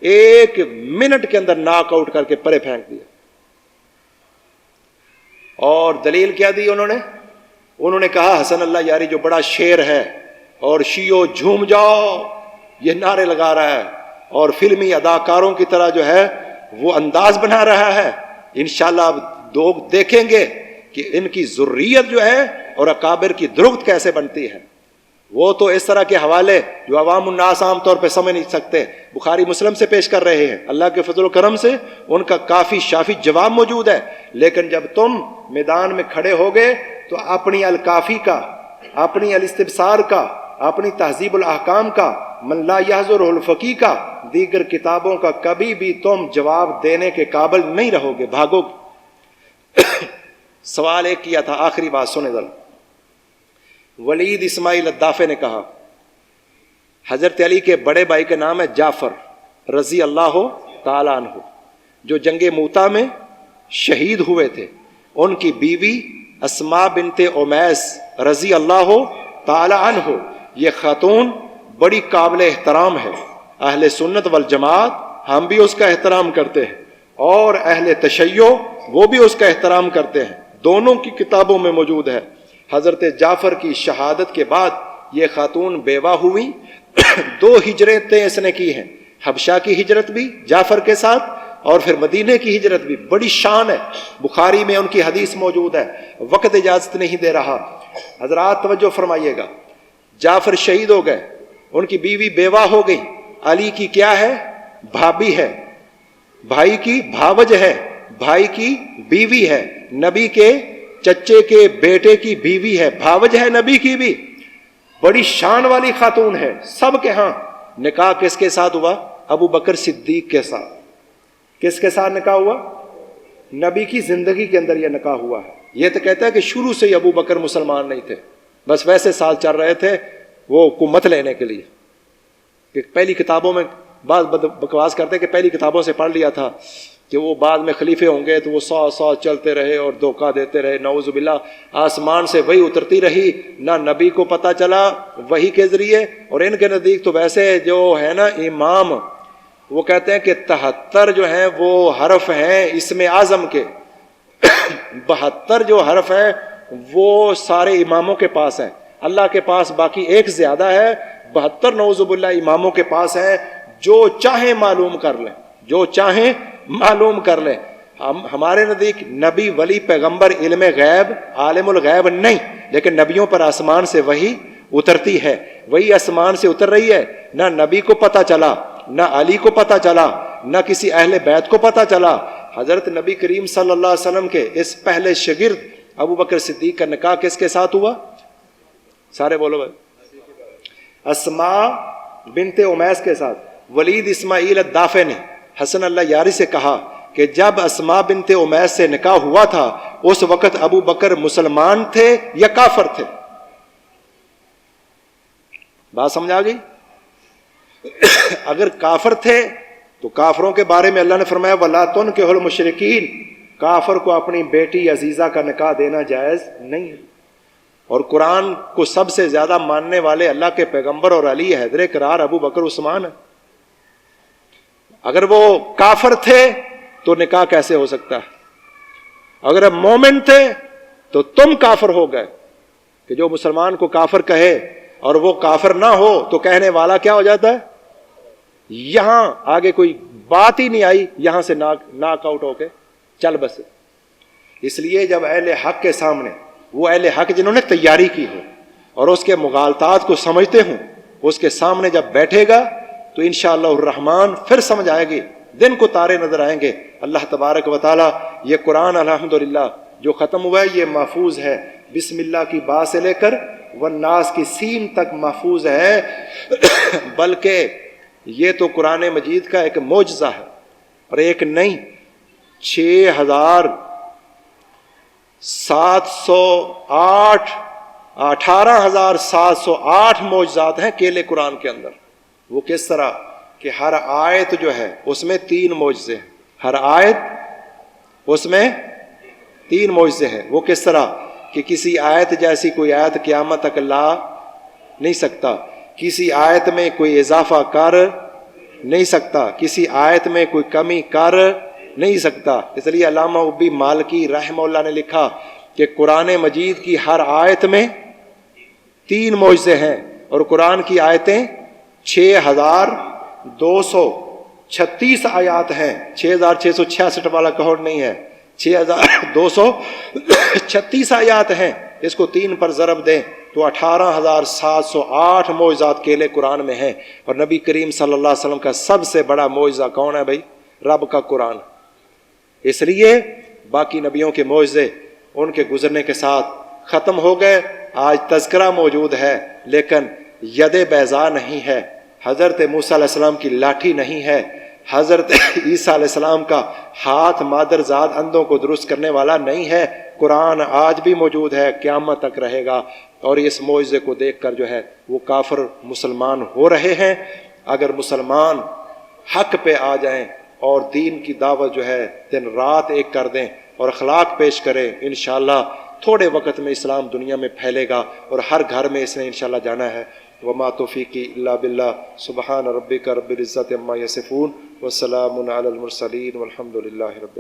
1 منٹ کے اندر ناک آؤٹ کر کے پرے پھینک دیا. اور دلیل کیا دی انہوں نے کہا حسن اللہ یاری جو بڑا شیر ہے اور شیعو جھوم جاؤ یہ نعرے لگا رہا ہے اور فلمی اداکاروں کی طرح جو ہے وہ انداز بنا رہا ہے, انشاءاللہ اب لوگ دیکھیں گے کہ ان کی ذریت جو ہے اور اکابر کی درخت کیسے بنتی ہے. وہ تو اس طرح کے حوالے جو عوام الناس عام طور پہ سمجھ نہیں سکتے بخاری مسلم سے پیش کر رہے ہیں. اللہ کے فضل و کرم سے ان کا کافی شافی جواب موجود ہے, لیکن جب تم میدان میں کھڑے ہو گئے تو اپنی الکافی کا, اپنی الاستبصار کا, اپنی تہذیب الاحکام کا, من لا یحضرہ الفقی کا, دیگر کتابوں کا کبھی بھی تم جواب دینے کے قابل نہیں رہو گے, بھاگو گے. سوال ایک کیا تھا, آخری بات سنیں ذرا. ولید اسماعیل الدافع نے کہا حضرت علی کے بڑے بھائی کا نام ہے جعفر رضی اللہ تعالی عنہ, جو جنگ موتا میں شہید ہوئے تھے. ان کی بیوی اسماء بنت امیس رضی اللہ تعالی عنہ, یہ خاتون بڑی قابل احترام ہے. اہل سنت والجماعت ہم بھی اس کا احترام کرتے ہیں اور اہل تشیع وہ بھی اس کا احترام کرتے ہیں. دونوں کی کتابوں میں موجود ہے. حضرت جعفر کی شہادت کے بعد یہ خاتون بیوہ ہوئی. 2 ہجرتیں اس نے کی ہیں, حبشہ کی ہجرت بھی جعفر کے ساتھ اور پھر مدینے کی ہجرت بھی. بڑی شان ہے, بخاری میں ان کی حدیث موجود ہے. وقت اجازت نہیں دے رہا, حضرات توجہ فرمائیے گا. جعفر شہید ہو گئے, ان کی بیوی بیوہ ہو گئی. علی کی کیا ہے؟ بھابی ہے, بھائی کی بھاوج ہے, بھائی کی بیوی ہے, نبی کے چچے کے بیٹے کی بیوی ہے, بھاوج ہے نبی کی بھی. بڑی شان والی خاتون ہے سب کے ہاں. نکاح کس کے ساتھ ہوا؟ ابو بکر صدیق کے ساتھ. کس کے ساتھ نکاح ہوا؟ نبی کی زندگی کے اندر یہ نکاح ہوا ہے. یہ تو کہتا ہے کہ شروع سے ہی ابو بکر مسلمان نہیں تھے, بس ویسے سال چل رہے تھے وہ حکومت لینے کے لیے. کہ پہلی کتابوں میں بعض بکواس کرتے کہ پہلی کتابوں سے پڑھ لیا تھا کہ وہ بعد میں خلیفے ہوں گے تو وہ 100 چلتے رہے اور دھوکہ دیتے رہے. نعوذ باللہ, آسمان سے وہی اترتی رہی, نہ نبی کو پتہ چلا وہی کے ذریعے. اور ان کے نزدیک تو ویسے جو ہے نا امام, وہ کہتے ہیں کہ 73 جو ہیں وہ حرف ہیں اسم اعظم کے, 72 جو حرف ہیں وہ سارے اماموں کے پاس ہیں, اللہ کے پاس باقی ایک زیادہ ہے. 72 نعوذ باللہ اماموں کے پاس ہیں. جو چاہیں معلوم کر لیں, جو چاہیں معلوم کر لیں. ہمارے نزدیک نبی ولی پیغمبر علم غیب عالم الغیب نہیں, لیکن نبیوں پر آسمان سے وہی اترتی ہے, وہی آسمان سے اتر رہی ہے. نہ نبی کو پتہ چلا, نہ علی کو پتہ چلا, نہ کسی اہل بیت کو پتہ چلا. حضرت نبی کریم صلی اللہ علیہ وسلم کے اس پہلے شاگرد ابو بکر صدیق کا نکاح کس کے ساتھ ہوا؟ سارے بولو بھائی. اسماء بنت امیس کے ساتھ. ولید اسماعیل الدافع نے حسن اللہ یاری سے کہا کہ جب اسماء بنت امیس سے نکاح ہوا تھا اس وقت ابو بکر مسلمان تھے یا کافر تھے؟ بات سمجھ آ گئی؟ اگر کافر تھے تو کافروں کے بارے میں اللہ نے فرمایا وَلَا تُنْكِحُوا الْمُشْرِكِينَ, کافر کو اپنی بیٹی عزیزہ کا نکاح دینا جائز نہیں ہے. اور قرآن کو سب سے زیادہ ماننے والے اللہ کے پیغمبر اور علی حیدر کرار ابو بکر عثمان ہیں. اگر وہ کافر تھے تو نکاح کیسے ہو سکتا ہے؟ اگر مومن تھے تو تم کافر ہو گئے. کہ جو مسلمان کو کافر کہے اور وہ کافر نہ ہو تو کہنے والا کیا ہو جاتا ہے؟ یہاں آگے کوئی بات ہی نہیں آئی, یہاں سے ناک آؤٹ ہو کے چل بس. اس لیے جب اہل حق کے سامنے, وہ اہل حق جنہوں نے تیاری کی ہو اور اس کے مغالطات کو سمجھتے ہوں, اس کے سامنے جب بیٹھے گا تو انشاءاللہ الرحمن پھر سمجھ آئے گی, دن کو تارے نظر آئیں گے. اللہ تبارک و تعالی یہ قرآن الحمدللہ جو ختم ہوا ہے یہ محفوظ ہے, بسم اللہ کی با سے لے کر والناس کی سین تک محفوظ ہے. بلکہ یہ تو قرآن مجید کا ایک معجزہ ہے اور ایک نہیں, 18,708 معجزات ہیں کیلے قرآن کے اندر. وہ کس طرح کہ ہر آیت جو ہے اس میں 3 معجزے ہیں، ہر آیت اس میں 3 معجزے ہیں۔ وہ کس طرح کہ کسی آیت جیسی کوئی آیت قیامت تک لا نہیں سکتا، کسی آیت میں کوئی اضافہ کر نہیں سکتا، کسی آیت میں کوئی کمی کر نہیں سکتا۔ اس لیے علامہ ابی مالکی رحمہ اللہ نے لکھا کہ قرآن مجید کی ہر آیت میں 3 معجزے ہیں، اور قرآن کی آیتیں 6236 آیات ہیں، 6666 والا کہوڑ نہیں ہے، 6236 آیات ہیں۔ اس کو 3 پر ضرب دیں تو 18708 معجزات کیلے قرآن میں ہیں۔ اور نبی کریم صلی اللہ علیہ وسلم کا سب سے بڑا معجزہ کون ہے بھائی؟ رب کا قرآن۔ اس لیے باقی نبیوں کے معجزے ان کے گزرنے کے ساتھ ختم ہو گئے، آج تذکرہ موجود ہے لیکن ید بیضا نہیں ہے، حضرت موسیٰ علیہ السلام کی لاٹھی نہیں ہے، حضرت عیسیٰ علیہ السلام کا ہاتھ مادر زاد اندھوں کو درست کرنے والا نہیں ہے۔ قرآن آج بھی موجود ہے، قیامت تک رہے گا، اور اس معجزے کو دیکھ کر جو ہے وہ کافر مسلمان ہو رہے ہیں۔ اگر مسلمان حق پہ آ جائیں اور دین کی دعوت جو ہے دن رات ایک کر دیں اور اخلاق پیش کریں، انشاءاللہ تھوڑے وقت میں اسلام دنیا میں پھیلے گا اور ہر گھر میں اس نے انشاءاللہ جانا ہے۔ وما توفیقی الا باللہ، سبحان ربک رب العزت عما یصفون، وسلام علی المرسلین، والحمد للہ رب العالمین۔